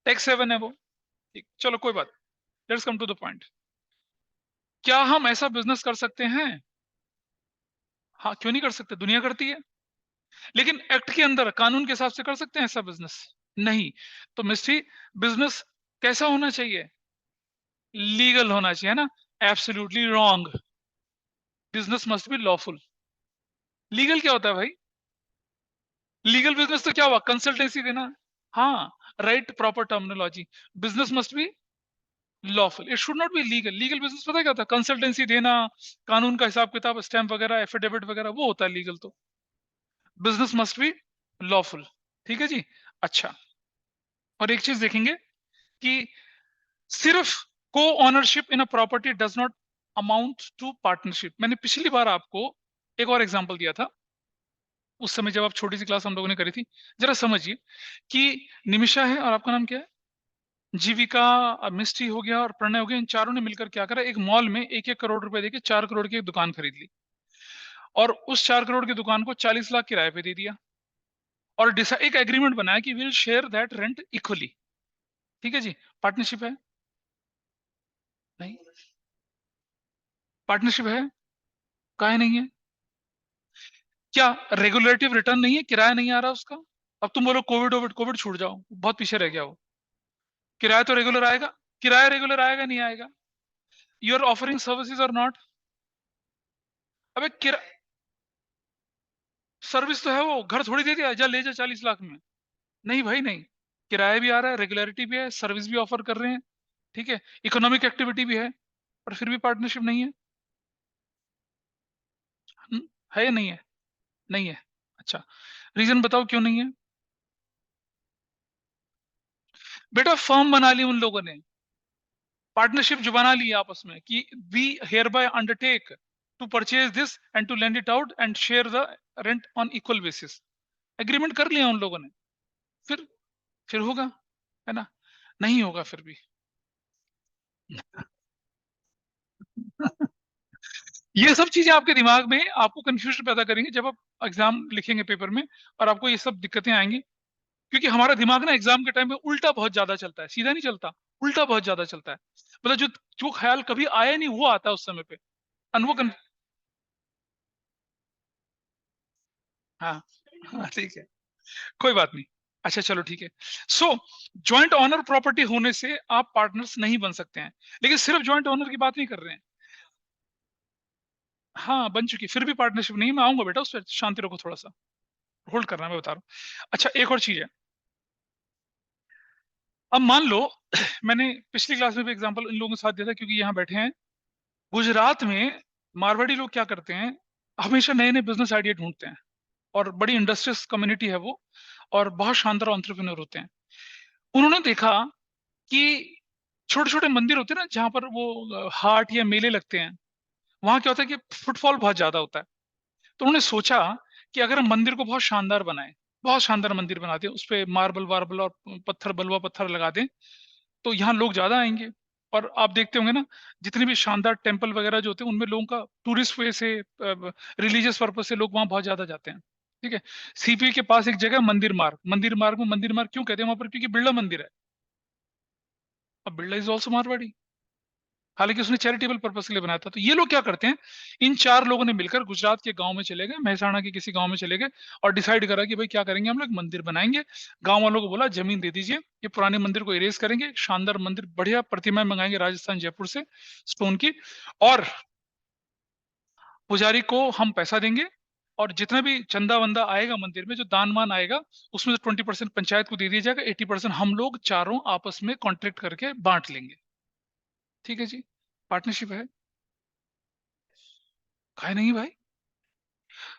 टैक्स हेवन है वो। ठीक, चलो कोई बात। Let's come to the point. क्या हम ऐसा बिजनेस कर सकते हैं? हाँ, क्यों नहीं कर सकते, दुनिया करती है। लेकिन एक्ट के अंदर कानून के हिसाब से कर सकते हैं ऐसा बिजनेस? नहीं। तो मिस्ट्री, बिजनेस कैसा होना चाहिए? लीगल होना चाहिए ना। Absolutely wrong. Business must be lawful. Legal क्या होता है भाई? लीगल बिजनेस तो क्या हुआ, कंसल्टेंसी देना। हाँ, right, proper terminology. Business must be lawful, it should not be legal. Legal business पता है क्या होता है? कंसल्टेंसी देना, कानून का हिसाब किताब, स्टैम्प वगैरह, एफिडेविट वगैरह, वो होता है लीगल तो। बिजनेस मस्ट बी लॉफुल, ठीक है जी। अच्छा, और एक चीज देखेंगे कि सिर्फ co-ownership in a property does not amount to partnership. मैंने पिछली बार आपको एक और एग्जांपल दिया था, उस समय जब आप छोटी सी क्लास हम लोगों ने करी थी। जरा समझिए कि निमिषा है और आपका नाम क्या है, जीविका, मिस्ट्री हो गया और प्रणय हो गया, इन चारों ने मिलकर क्या करा, एक मॉल में 1-1 करोड़ रुपए देके 4 करोड़ की एक दुकान खरीद ली, और उस 4 करोड़ की दुकान को 40 लाख किराए पे दे दिया, और एक एग्रीमेंट बनाया कि will share that rent equally. ठीक है जी, पार्टनरशिप है? नहीं, पार्टनरशिप है, काहे नहीं है? क्या रेगुलेटिव रिटर्न नहीं है, किराया नहीं आ रहा उसका? अब तुम बोलो कोविड कोविड कोविड छूट जाओ, बहुत पीछे रह गया वो। किराया तो रेगुलर आएगा, किराया रेगुलर आएगा नहीं आएगा? यू आर ऑफरिंग सर्विसेज और नॉट? अबे सर्विस तो है, वो घर थोड़ी दे दिया जा ले जा 40 लाख में। नहीं भाई नहीं, किराया भी आ रहा है, रेगुलरिटी भी है, सर्विस भी ऑफर कर रहे हैं, ठीक है, इकोनॉमिक एक्टिविटी भी है, और फिर भी पार्टनरशिप नहीं है। हम्म, है या नहीं है? नहीं है। अच्छा, रीजन बताओ क्यों नहीं है? बेटा फर्म बना ली उन लोगों ने, पार्टनरशिप जो बना ली आपस में कि we hereby undertake to purchase this and to lend it out and share the rent on equal basis. Agreement कर लिया उन लोगों ने, फिर फिर होगा, है ना? नहीं होगा फिर भी। ये सब चीजें आपके दिमाग में आपको कंफ्यूजन पैदा करेंगे जब आप एग्जाम लिखेंगे पेपर में, और आपको ये सब दिक्कतें आएंगी, क्योंकि हमारा दिमाग ना एग्जाम के टाइम में उल्टा बहुत ज्यादा चलता है, सीधा नहीं चलता। उल्टा बहुत ज्यादा चलता है, मतलब जो जो ख्याल कभी आया नहीं वो आता है उस समय पे। and वो हाँ हाँ ठीक है, कोई बात नहीं। अच्छा चलो ठीक है। सो जॉइंट ओनर प्रॉपर्टी होने से आप पार्टनर्स नहीं बन सकते हैं, लेकिन सिर्फ जॉइंट ओनर की बात नहीं कर रहे हैं। हाँ बन चुकी, फिर भी पार्टनरशिप नहीं है। मैं आऊंगा बेटा उस पर, शांति रखो, थोड़ा सा होल्ड करना है, मैं बता रहा हूँ। अच्छा एक और चीज है, अब मान लो मैंने पिछली क्लास में भी एग्जांपल इन लोगों के साथ दिया था क्योंकि यहाँ बैठे हैं। गुजरात में मारवाड़ी लोग क्या करते हैं, हमेशा नए नए बिजनेस आइडिया ढूंढते हैं, और बड़ी इंडस्ट्रियस कम्युनिटी है वो, और बहुत शानदार एंटरप्रेन्योर होते हैं। उन्होंने देखा कि छोटे छोटे मंदिर होते हैं ना जहाँ पर वो हाट या मेले लगते हैं, वहां क्या होता है कि फुटफॉल बहुत ज्यादा होता है। तो उन्होंने सोचा कि अगर हम मंदिर को बहुत शानदार बनाएं, बहुत शानदार मंदिर बना दें, उस पे मार्बल वार्बल और पत्थर, बलुआ पत्थर लगा दें, तो यहाँ लोग ज्यादा आएंगे। और आप देखते होंगे ना, जितने भी शानदार टेम्पल वगैरह जो होते हैं उनमें लोगों का टूरिस्ट वे से, रिलीजियस पर्पज से लोग वहां बहुत ज्यादा जाते हैं। ठीक है। सीपी के पास एक जगह है मंदिर मार्ग, मंदिर मार्ग में मंदिर मार्ग क्यों कहते हैं वहां पर, क्योंकि बिरला मंदिर है। अब बिरला इज ऑल्सो मारवाड़ी, हालांकि उसने चैरिटेबल पर्पस के लिए बनाया था। तो ये लोग क्या करते हैं, इन चार लोगों ने मिलकर गुजरात के गांव में चले गए, महसाणा के किसी गांव में चले गए, और डिसाइड करा कि भाई क्या करेंगे, हम लोग मंदिर बनाएंगे। गांव वालों को बोला जमीन दे दीजिए, ये पुराने मंदिर को इरेज करेंगे, एक शानदार मंदिर, बढ़िया प्रतिमाएं मंगाएंगे राजस्थान जयपुर से, स्टोन की, और पुजारी को हम पैसा देंगे, और जितना भी चंदा वंदा आएगा मंदिर में, जो दान मान आएगा, उसमें से 20% पंचायत को दे दिया जाएगा, 80% हम लोग चारों आपस में कॉन्ट्रैक्ट करके बांट लेंगे। ठीक है जी, पार्टनरशिप है। काहे नहीं भाई?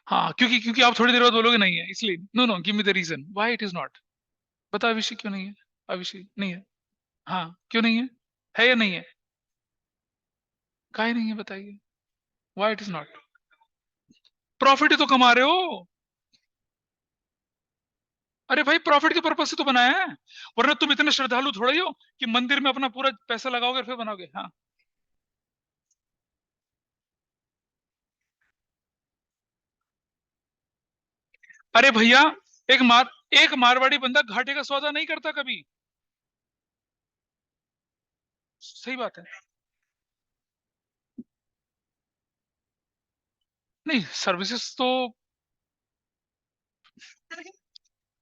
हाँ क्योंकि क्योंकि आप थोड़ी देर बाद बोलोगे नहीं है, इसलिए। No no, give me the reason why it is not. बता अभिषेक, क्यों नहीं है? अभिषेक नहीं है। हाँ क्यों नहीं है या नहीं है? काहे नहीं है बताइए, why it is not? Profit ही तो कमा रहे हो। अरे भाई प्रॉफिट के पर्पज से तो बनाया है, वरना तुम इतने श्रद्धालु थोड़ा ही हो कि मंदिर में अपना पूरा पैसा लगाओगे और फिर बनाओगे। हाँ अरे भैया, एक मारवाड़ी बंदा घाटे का सौदा नहीं करता कभी। सही बात है। नहीं सर्विसेज तो,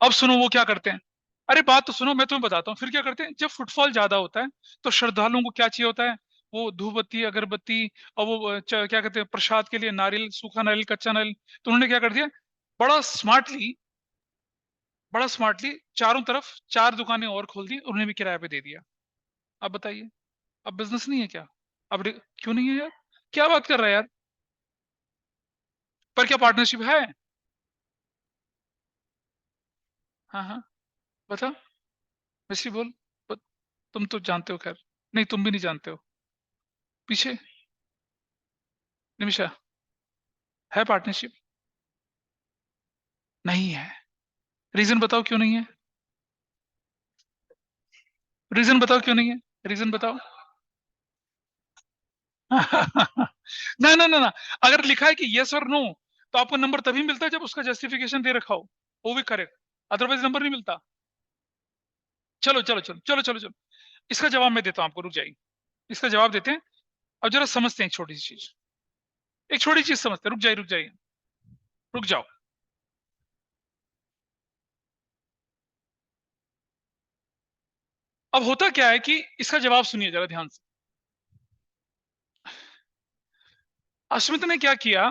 अब सुनो वो क्या करते हैं। अरे बात तो सुनो, मैं तुम्हें बताता हूँ फिर क्या करते हैं। जब फुटफॉल ज्यादा होता है तो श्रद्धालुओं को क्या चाहिए होता है, वो धूपबत्ती, अगरबत्ती, और वो क्या कहते हैं, प्रसाद के लिए नारियल, सूखा नारियल, कच्चा नारियल। तो उन्होंने क्या कर दिया, बड़ा स्मार्टली, बड़ा स्मार्टली चारों तरफ चार दुकानें और खोल दी, उन्हें भी किराए पे दे दिया। अब बताइए, अब बिजनेस नहीं है क्या? क्यों नहीं है यार, क्या बात कर रहा है यार? पर क्या पार्टनरशिप है? हाँ हाँ, बता, वैसे बोल। ब- तुम तो जानते हो खैर। नहीं तुम भी नहीं जानते हो। पीछे, निमिषा, है पार्टनरशिप? नहीं है। रीजन बताओ क्यों नहीं है? रीजन बताओ क्यों नहीं है? रीजन बताओ। ना ना ना ना, अगर लिखा है कि यस और नो, तो आपको नंबर तभी मिलता है जब उसका जस्टिफिकेशन दे रखा हो, वो भी करेक्ट, अदरवाइज नंबर नहीं मिलता। चलो चलो चलो चलो चलो चलो, इसका जवाब मैं देता हूँ आपको, रुक जाइए। इसका जवाब देते हैं। अब जरा समझते हैं एक छोटी सी चीज, एक छोटी चीज समझते हैं, रुक जाइए रुक जाइए, रुक जाओ। अब होता क्या है कि इसका जवाब सुनिए जरा ध्यान से। अस्मित ने क्या किया,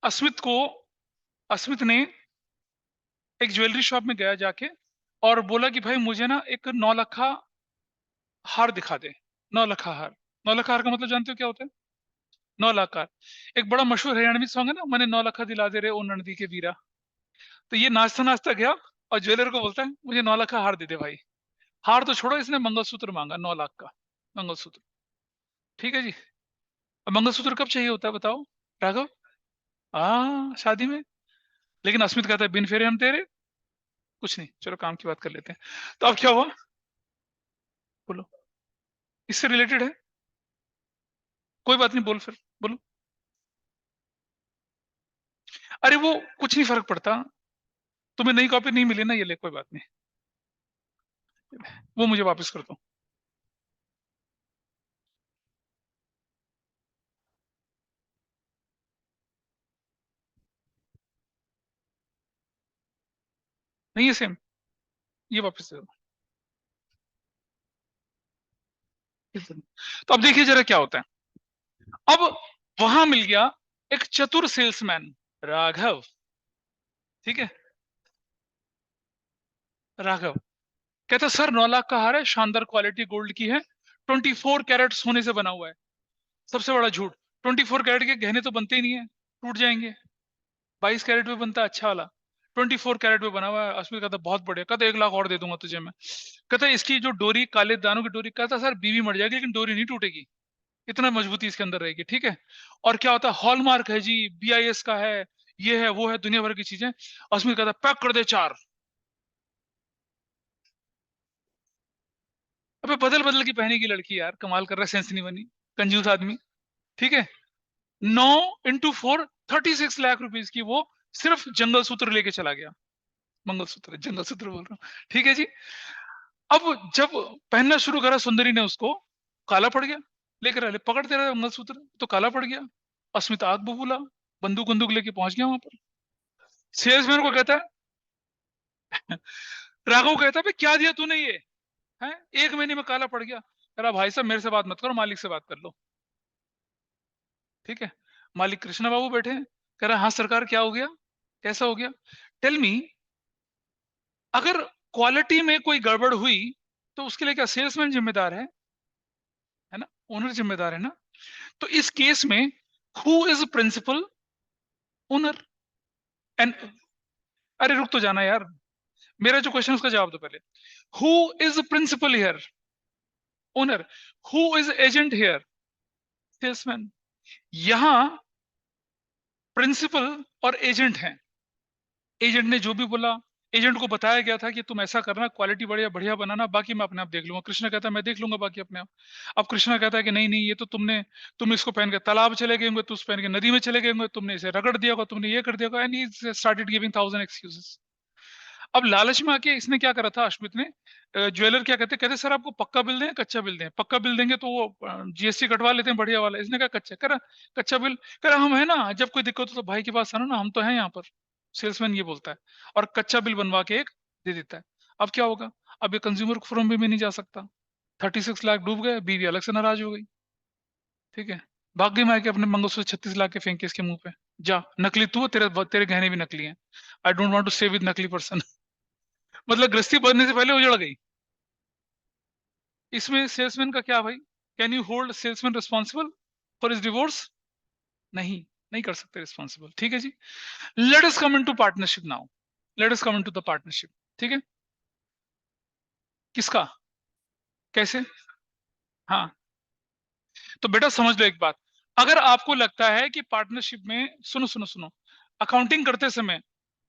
अस्मित को, अस्मित ने एक ज्वेलरी शॉप में गया जाके, और बोला कि भाई मुझे ना एक 9 लखा हार दिखा दे। 9 लखा हार, 9 लखा हार का मतलब जानते हो क्या होता है? 9 लाख हार, एक बड़ा मशहूर हरियाणवी सॉन्ग है ना, मैंने 9 लखा दिला दे रे ओ नंदी के वीरा। तो ये नाचता नाचता गया और ज्वेलर को बोलता है मुझे 9 लखा हार दे दे भाई। हार तो छोड़ो, इसने मंगलसूत्र मांगा 9 लाख का, मंगलसूत्र। ठीक है जी। अब मंगलसूत्र कब चाहिए होता है बताओ राघव? हाँ शादी में। लेकिन अस्मित कहता है बिन फेरे हम तेरे, कुछ नहीं, चलो काम की बात कर लेते हैं। तो अब क्या हुआ, बोलो, इससे रिलेटेड है, कोई बात नहीं, बोल फिर, बोलो। अरे वो कुछ नहीं फर्क पड़ता, तुम्हें नई कॉपी नहीं मिली ना, ये ले कोई बात नहीं, वो मुझे वापस कर दो। नहीं है सेम, ये वापस से तो अब देखिए जरा क्या होता है। अब वहां मिल गया एक चतुर सेल्समैन, राघव। ठीक है, राघव कहता सर 9 लाख का हार है, शानदार क्वालिटी गोल्ड की है, 24 कैरेट सोने से बना हुआ है। सबसे बड़ा झूठ, 24 कैरेट के गहने तो बनते ही नहीं है, टूट जाएंगे। 22 कैरेट में बनता है अच्छा वाला, 24 कैरेट में बना हुआ है। अश्विन कहता बहुत बढ़िया, कहता 1 लाख और दे दूंगा तुझे मैं। कहता इसकी जो डोरी, काले दानों की डोरी, कहता सर बीवी मर जाएगी लेकिन डोरी नहीं टूटेगी, इतना मजबूती इसके अंदर रहेगी। ठीक है, और क्या होता है, हॉलमार्क है जी, BIS का है, ये है वो है, दुनिया भर की चीजें। अश्विन कहता पैक कर दे 4। अबे बदल बदल की पहने की लड़की यार, कमाल कर रहा है, सेंस नहीं बनी, कंजूस आदमी। ठीक है, 9 × 4 36 लाख रुपीज की वो सिर्फ जंगल सूत्र लेके चला गया। मंगलसूत्र, जंगल सूत्र बोल रहा हूँ। ठीक है जी। अब जब पहनना शुरू करा सुंदरी ने उसको, काला पड़ गया। लेकर अरे पकड़ते रहे मंगलसूत्र तो काला पड़ गया। अस्मिता आग बबूला, बंदूक बंदूक लेके पहुंच गया वहां पर। सेल्समैन को कहता है, राघव कहता है भाई क्या दिया तूने ये, है 1 महीने में काला पड़ गया। कह रहा भाई साहब मेरे से बात मत करो, मालिक से बात कर लो। ठीक है, मालिक कृष्णा बाबू बैठे हैं। कह रहा हाँ सरकार क्या हो गया, कैसा हो गया, टेल मी। अगर क्वालिटी में कोई गड़बड़ हुई तो उसके लिए क्या सेल्समैन जिम्मेदार है ना, ओनर जिम्मेदार है ना। तो इस केस में who is principal, owner. And अरे रुक तो जाना यार, मेरा जो क्वेश्चन उसका जवाब दो पहले। Who is principal here, owner. Who is agent here, salesman. यहां प्रिंसिपल और एजेंट हैं। एजेंट ने जो भी बोला, एजेंट को बताया गया था कि तुम ऐसा करना, क्वालिटी बढ़िया बढ़िया बनाना, बाकी मैं अपने आप देख लूंगा। कृष्णा कहता है मैं देख लूंगा बाकी अपने आप। अब कृष्णा कहता है कि नहीं नहीं, ये तो तुम इसको पहन के तालाब चले गए होंगे, तुम पहन के नदी में चले गए होंगे, तुमने इसे रगड़ दिया होगा, तुमने ये कर दिया होगा, and he started giving 1000 excuses. अब लालच में आके इसने क्या करा था, अश्मित ने, ज्वेलर क्या कहते कहते सर आपको पक्का बिल दें कच्चा बिल दें, पक्का बिल देंगे तो वो GST कटवा लेते हैं बढ़िया वाला। इसने कहा कच्चा, करा कच्चा बिल, करा हम है ना, जब कोई दिक्कत हो तो भाई के पास आना ना, हम तो हैं यहाँ पर। सेल्समैन ये बोलता है, और कच्चा बिल बनवा के एक दे देता है। अब क्या होगा, अब ये कंज्यूमर फोरम भी नहीं जा सकता, 36 लाख डूब गए, बीवी अलग से नाराज हो गई। ठीक है, भाग गई मैं कि अपने मंगलसूत्र 36 लाख के फेंक के इसके मुंह पे, जा नकली तू, तेरे तेरे गहने भी नकली हैं, I don't want to stay with नकली पर्सन। मतलब गृहस्थी बनने से पहले उजड़ गई। इसमें सेल्समैन का क्या भाई, can you hold salesman responsible for his divorce, नहीं, नहीं कर सकते रिस्पॉन्सिबल। ठीक है जी, let us come into partnership now, let us come into the partnership. ठीक है, किसका, कैसे, हाँ। तो बेटा समझ लो एक बात, अगर आपको लगता है कि पार्टनरशिप में, सुनो सुनो सुनो, अकाउंटिंग करते समय,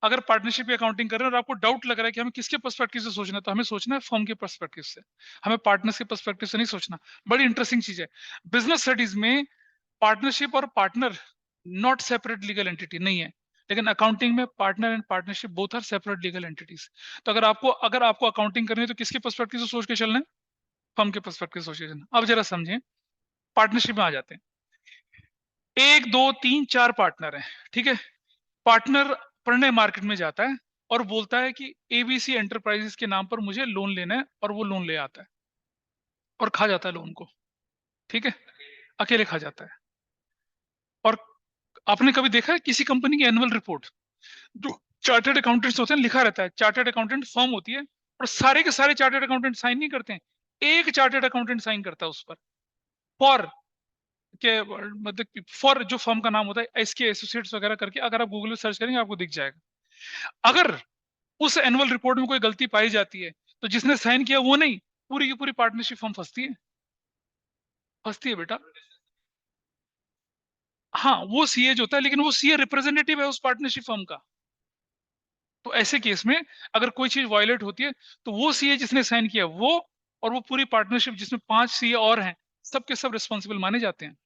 अगर पार्टनरशिप की अकाउंटिंग कर रहे हैं और आपको डाउट लग रहा है कि हमें किसके पर्सपेक्टिव से सोचना है, तो हमें सोचना है फर्म के पर्सपेक्टिव से, हमें पार्टनर्स के पर्सपेक्टिव से नहीं सोचना। बड़ी इंटरेस्टिंग चीज है, बिजनेस स्टडीज में पार्टनरशिप और partner not separate legal entity नहीं है, लेकिन अकाउंटिंग में partner and partnership both are separate legal entities. तो अगर आपको अकाउंटिंग करनी है तो किसके पर्सपेक्टिव से सोच के चलना है, फर्म के पर्सपेक्टिव से सोच के चलना। अब जरा समझें, पार्टनरशिप में आ जाते हैं, 1 2 3 4 पार्टनर हैं। ठीक है, पार्टनर प्रणय मार्केट में जाता है और बोलता है कि ABC एंटरप्राइजेस के नाम पर मुझे लोन लेना है, और वो लोन ले आता है और खा जाता है लोन को। ठीक है, अकेले खा जाता है। और आपने कभी देखा है किसी कंपनी की एनुअल रिपोर्ट, जो चार्टर्ड अकाउंटेंट्स होते हैं, लिखा रहता है, चार्टर्ड अकाउंटेंट फर्म होती है, और सारे के सारे चार्टर्ड अकाउंटेंट साइन नहीं करते हैं, एक चार्टर्ड अकाउंटेंट साइन करता है उस पर, फॉर के मतलब फॉर जो फर्म का नाम होता है, इसके एसोसिएट्स वगैरह करके, अगर आप गूगल में सर्च करेंगे आपको दिख जाएगा। अगर उस एनुअल रिपोर्ट में कोई गलती पाई जाती है तो जिसने साइन किया वो नहीं, पूरी की पूरी पार्टनरशिप फर्म फंसती है, फंसती है बेटा। हाँ वो सीए जो होता है, लेकिन वो सीए रिप्रेजेंटेटिव है उस पार्टनरशिप फर्म का। तो ऐसे केस में अगर कोई चीज वायलेट होती है तो वो सीए जिसने साइन किया वो, और वो पूरी पार्टनरशिप जिसमें 5 सीए और हैं, सबके सब रिस्पॉन्सिबल माने जाते हैं।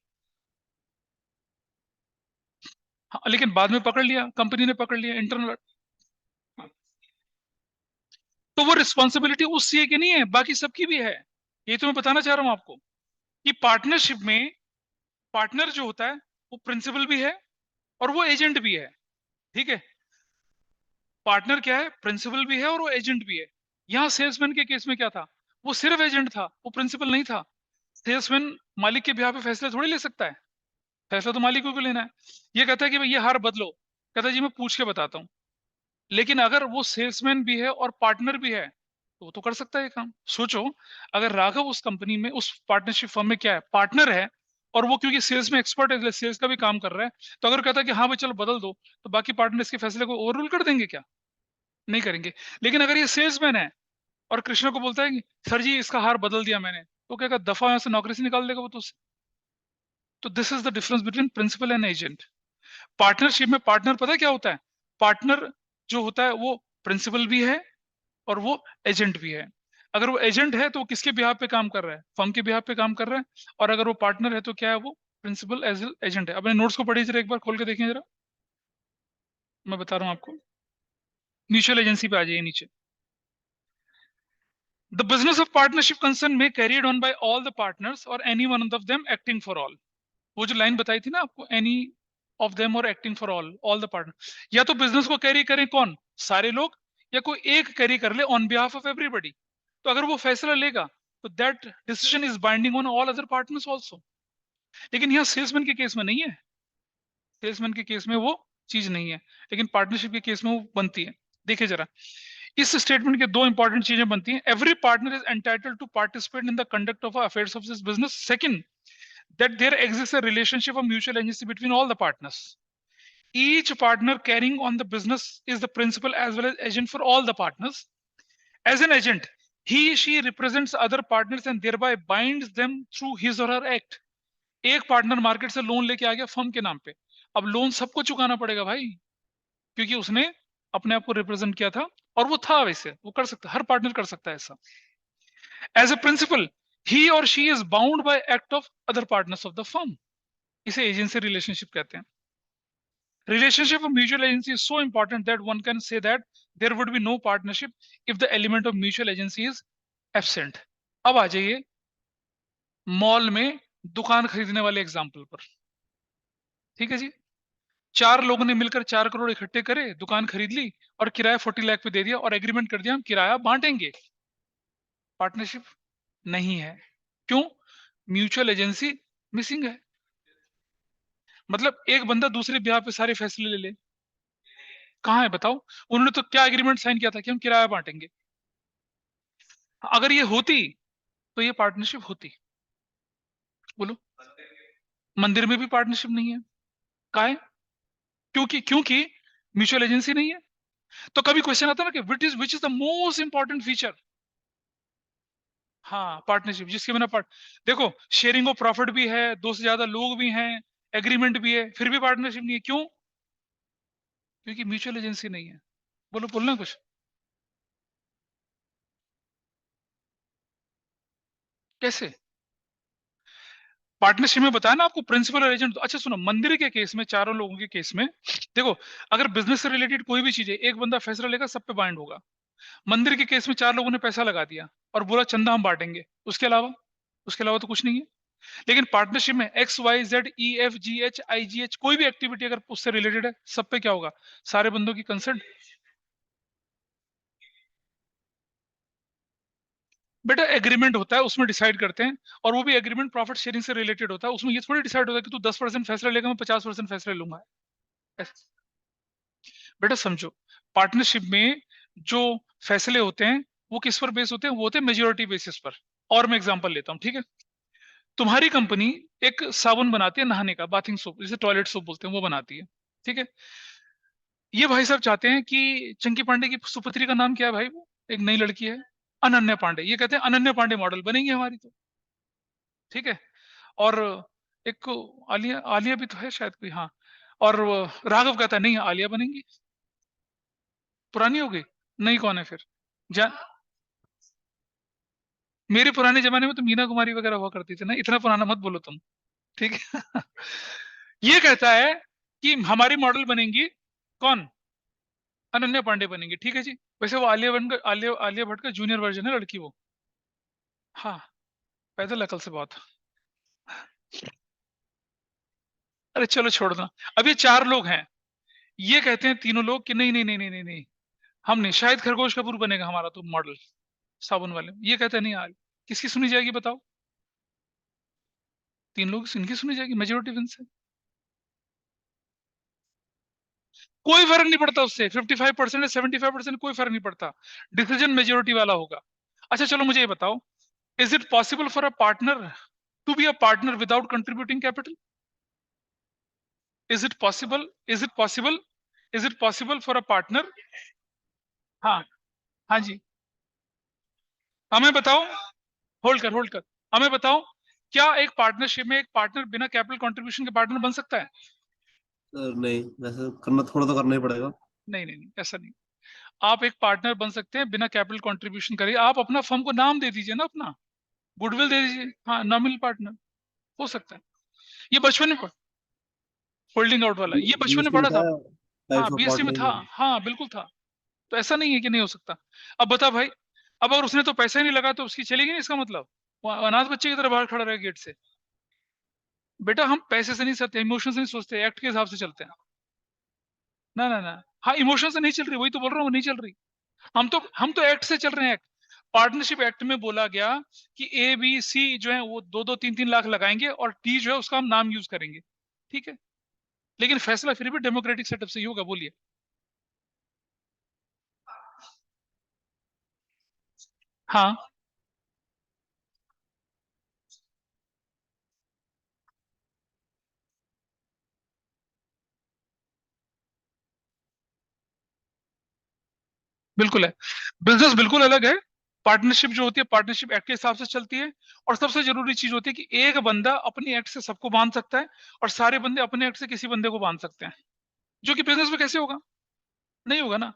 हाँ, लेकिन बाद में पकड़ लिया, कंपनी ने पकड़ लिया इंटरनल। तो वो रिस्पॉन्सिबिलिटी उस सीए की नहीं है, बाकी सबकी भी है। ये तो मैं बताना चाह रहा हूं आपको कि पार्टनरशिप में पार्टनर जो होता है वो प्रिंसिपल भी है और वो एजेंट भी है। ठीक है, पार्टनर क्या है, प्रिंसिपल भी है और वो एजेंट भी है। यहाँ सेल्समैन के केस में क्या था, वो सिर्फ एजेंट था, वो प्रिंसिपल नहीं था। सेल्समैन मालिक के बिहाफ पे फैसले थोड़ी ले सकता है, फैसला तो मालिक को लेना है। ये कहता है कि भाई ये हार बदलो, कहता है जी मैं पूछ के बताता हूँ। लेकिन अगर वो सेल्समैन भी है और पार्टनर भी है तो वो तो कर सकता है ये काम। सोचो, अगर राघव उस कंपनी में, उस पार्टनरशिप फर्म में क्या है, पार्टनर है, और वो क्योंकि सेल्स में एक्सपर्ट है, सेल्स का भी काम कर रहा है, तो अगर कहता है कि हाँ भाई चलो बदल दो, तो बाकी पार्टनर इसके फैसले को ओवररूल कर देंगे क्या? नहीं करेंगे। लेकिन अगर ये सेल्समैन है और कृष्णा को बोलता है कि सर जी इसका हार बदल दिया मैंने, तो क्या दफा यहाँ से नौकरी से निकाल देगा वो तो उसे। तो this is the difference between principal and agent. Partnership में पार्टनर पता है क्या होता है, पार्टनर जो होता है वो प्रिंसिपल भी है और वो एजेंट भी है। अगर वो एजेंट है तो वो किसके बिहाफ पे काम कर रहा है, फर्म के बिहाफ पे काम कर रहा है। और अगर वो पार्टनर है तो क्या है, वो प्रिंसिपल एज एजेंट है। अपने नोट्स को पढ़िए जरा, एक बार खोल के देखें जरा, मैं बता रहा हूँ आपको। म्यूचुअल एजेंसी पे आ जाइए नीचे। The business of partnership concern में carried on by all the partners और any one of them acting for all. वो जो लाइन बताई थी ना आपको, एनी ऑफ देम और acting for all the partner, या तो बिजनेस को कैरी करें कौन, सारे लोग, या कोई एक कैरी कर ले ऑन बिहाफ ऑफ एवरीबॉडी। तो अगर वो फैसला लेगा तो that decision is binding on all other partners also. लेकिन यहाँ सेल्समैन के केस में नहीं है, सेल्समैन के केस में वो चीज नहीं है, लेकिन पार्टनरशिप के केस में वो बनती है। देखिए जरा, इस स्टेटमेंट के दो इंपॉर्टेंट चीजें बनती हैं। Every partner is entitled to participate in the conduct of affairs of this business. Second, that there exists a relationship of mutual agency between all the partners. Each partner carrying on the business is the principal as well as agent for all the partners. As an agent, she represents other partners and thereby binds them through his or her act. एक partner market से loan लेके आ गया firm के नाम पे, अब loan सबको चुकाना पड़ेगा भाई, क्योंकि उसने अपने आप को रिप्रेजेंट किया था, और वो था, वैसे वो कर सकता, हर पार्टनर कर सकता है ऐसा। As a principal, he or she is bound by act of other partners of the firm. इसे एजेंसी रिलेशनशिप कहते हैं। Relationship of mutual agency is so important that one can say that there would be no partnership if the element of mutual agency is absent. अब आ जाइए mall में दुकान खरीदने वाले example पर। ठीक है जी, चार लोगों ने मिलकर 4 करोड़ इकट्ठे करे, दुकान खरीद ली और किराया 40 लाख पे दे दिया और एग्रीमेंट कर दिया हम किराया बांटेंगे। पार्टनरशिप नहीं है। क्यों? म्यूचुअल एजेंसी मिसिंग है। मतलब एक बंदा दूसरे ब्याह पे सारे फैसले ले ले, कहाँ है बताओ? उन्होंने तो क्या एग्रीमेंट साइन किया था कि हम किराया बांटेंगे। अगर ये होती तो ये पार्टनरशिप होती। बोलो, मंदिर में भी पार्टनरशिप नहीं है। का है? क्योंकि क्योंकि म्यूचुअल एजेंसी नहीं है। तो कभी क्वेश्चन आता है ना कि which is the most important feature. हाँ, पार्टनरशिप, जिसके बिना पार्ट, देखो शेयरिंग ऑफ प्रॉफिट भी है, दो से ज्यादा लोग भी हैं, एग्रीमेंट भी है, फिर भी पार्टनरशिप नहीं है। क्यों? क्योंकि म्यूचुअल एजेंसी नहीं है। बोलो, बोलना कुछ। कैसे? पार्टनरशिप में बताया ना आपको, प्रिंसिपल और एजेंट। अच्छा सुनो, मंदिर के केस में, चारों लोगों के केस में, देखो अगर बिजनेस से रिलेटेड कोई भी चीज है, एक बंदा फैसला लेगा, सब पे बाइंड होगा। मंदिर के केस में 4 लोगों ने पैसा लगा दिया और बोला चंदा हम बांटेंगे, उसके अलावा तो कुछ नहीं है। लेकिन पार्टनरशिप में XYZ EFGHIGH कोई भी एक्टिविटी अगर उससे रिलेटेड है, सब पे क्या होगा, सारे बंदों की कंसर्न। बेटा एग्रीमेंट होता है, उसमें डिसाइड करते हैं, और वो भी एग्रीमेंट प्रॉफिट शेयरिंग से रिलेटेड होता है। उसमें ये थोड़ी डिसाइड होता है कि तू 10% फैसला लेगा, मैं 50% फैसला लूंगा। बेटा समझो, पार्टनरशिप में जो फैसले होते हैं वो किस पर बेस होते हैं, वो होते हैं मेजोरिटी बेसिस पर। और मैं एग्जांपल लेता हूँ, ठीक है। तुम्हारी कंपनी एक साबुन बनाती है नहाने का, बाथिंग सोप, जिसे टॉयलेट सोप बोलते हैं, वो बनाती है। ठीक है। ये भाई साहब चाहते हैं कि चंकी पांडे की सुपुत्री का नाम क्या है भाई, वो एक नई लड़की है, अनन्या पांडे। ये कहते हैं अनन्या पांडे मॉडल बनेंगे हमारी तो। ठीक है। और एक को आलिया, आलिया भी तो है शायद कोई, हाँ। और राघव कहता है नहीं आलिया बनेंगी, पुरानी हो गई। नहीं, कौन है फिर? जा, मेरे पुराने जमाने में तो मीना कुमारी वगैरह हुआ करती थी ना, इतना पुराना मत बोलो तुम। ठीक है। ये कहता है कि हमारी मॉडल बनेंगी कौन, अनन्या पांडे बनेंगी। ठीक है जी। वैसे वो आलिया बनकर, आलिया भट्ट का जूनियर वर्जन है लड़की वो। हाँ, पैदल अकल से बहुत। अरे चलो छोड़ दो। अब ये 4 लोग हैं, ये कहते हैं तीनों लोग कि नहीं नहीं नहीं नहीं नहीं नहीं, हम नहीं, शायद खरगोश कपूर बनेगा हमारा तो मॉडल साबुन वाले, ये कहते नहीं यार। किसकी सुनी जाएगी बताओ? 3 लोग, इनकी सुनी जाएगी, मेजोरिटी विन से। कोई फर्क नहीं पड़ता उससे, 55% या 75% कोई फर्क नहीं पड़ता, डिसीजन मेजोरिटी वाला होगा। अच्छा चलो मुझे ये बताओ, is it possible for a partner to be a partner without contributing capital? Is it possible, is it possible, is it possible for a partner? हाँ, हाँ जी, हमें बताओ, होल्ड कर, हमें बताओ, क्या एक पार्टनरशिप में एक पार्टनर बिना कैपिटल कंट्रीब्यूशन के पार्टनर बन सकता है? सर नहीं, वैसे करना थोड़ा तो करना ही पड़ेगा। नहीं नहीं नहीं, ऐसा नहीं। आप एक पार्टनर बन सकते हैं बिना कैपिटल कंट्रीब्यूशन करे, आप अपना फर्म को नाम दे दीजिए ना, अपना गुडविल दे दीजिए, हाँ, नॉमिनल पार्टनर हो सकता है। ये बचपन में, होल्डिंग आउट वाला, ये बचपन में बीएससी में पढ़ा था। था, हाँ, टाइप्स ऑफ बीएससी में था, पार्टनर। हाँ बिल्कुल था। तो ऐसा नहीं है कि नहीं हो सकता। अब बता भाई, अब अगर उसने तो पैसा ही नहीं लगा तो उसकी चलेगी नहीं, इसका मतलब वो अनाथ बच्चे की तरह बाहर खड़ा रहे गेट से। बेटा हम पैसे से नहीं सोचते, इमोशन से नहीं सोचते, एक्ट के हिसाब से चलते हैं। ना ना ना, हाँ इमोशन से नहीं चल रही, वही तो बोल रहा हूँ, नहीं चल रही। हम तो एक्ट से चल रहे हैं, एक्ट। पार्टनरशिप एक्ट में बोला गया कि ए बी सी जो है वो 2-2 3-3 लाख लगाएंगे, और टी जो है उसका हम नाम यूज करेंगे, ठीक है। लेकिन फैसला फिर भी डेमोक्रेटिक सेटअप से ही होगा, बोलिए। हाँ बिल्कुल है, बिजनेस बिल्कुल अलग है। पार्टनरशिप जो होती है पार्टनरशिप एक्ट के हिसाब से चलती है। और सबसे जरूरी चीज होती है कि एक बंदा अपनी एक्ट से सबको बांध सकता है, और सारे बंदे अपने एक्ट से किसी बंदे को बांध सकते हैं, जो कि बिजनेस में कैसे होगा? नहीं होगा ना।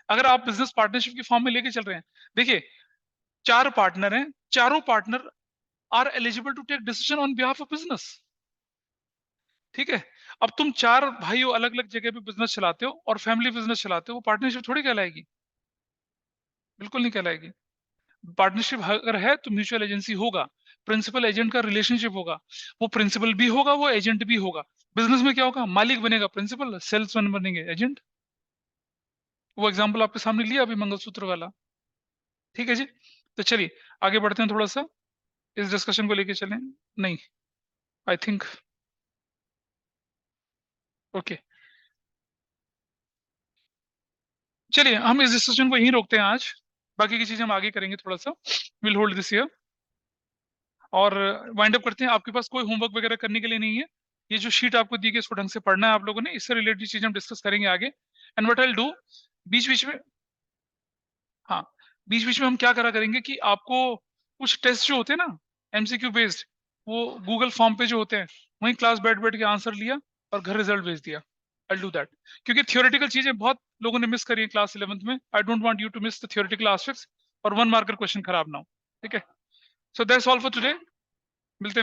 अगर आप बिजनेस पार्टनरशिप की फॉर्म में लेके चल रहे हैं, देखिए 4 पार्टनर हैं, चारों partner are eligible to take decision on behalf of business, ठीक है। अब तुम 4 भाई हो, अलग अलग जगह पे बिजनेस चलाते हो और फैमिली बिजनेस चलाते हो, वो पार्टनरशिप थोड़ी कहलाएगी, बिल्कुल नहीं कहलाएगी। पार्टनरशिप अगर है तो म्यूचुअल एजेंसी होगा, प्रिंसिपल एजेंट का रिलेशनशिप होगा, वो प्रिंसिपल भी होगा, वो एजेंट भी होगा। बिजनेस में क्या होगा, मालिक बनेगा प्रिंसिपल, सेल्समैन बनेंगे एजेंट। वो एग्जांपल आपके सामने लिया अभी, मंगलसूत्र वाला, ठीक है जी। तो चलिए आगे बढ़ते हैं, थोड़ा सा इस डिस्कशन को लेके चलें। नहीं, आई थिंक, ओके, चलिए हम इस डिस्कशन को यहीं रोकते हैं आज। बाकी की चीजें हम आगे करेंगे थोड़ा सा, विल होल्ड दिस ईयर। और वाइंड अप करते हैं, आपके पास कोई होमवर्क वगैरह करने के लिए नहीं है। ये जो शीट आपको दी गई इसको ढंग से पढ़ना है आप लोगों ने, इससे रिलेटेड चीजें हम डिस्कस करेंगे आगे। And what I will do, बीच बीच में, हाँ, बीच बीच में हम क्या करा करेंगे कि आपको कुछ टेस्ट जो होते हैं ना, एमसीक्यू बेस्ड, वो गूगल फॉर्म पे जो होते हैं, वहीं क्लास बैठ बैठ के आंसर लिया और घर रिजल्ट भेज दिया। आई डू दैट, क्योंकि थियोरेटिकल चीजें बहुत लोगों ने मिस करी है क्लास 11th में। I don't want you to miss the theoretical aspects, और 1 मार्कर क्वेश्चन खराब ना हो, ठीक है। So that's all for today, मिलते हैं।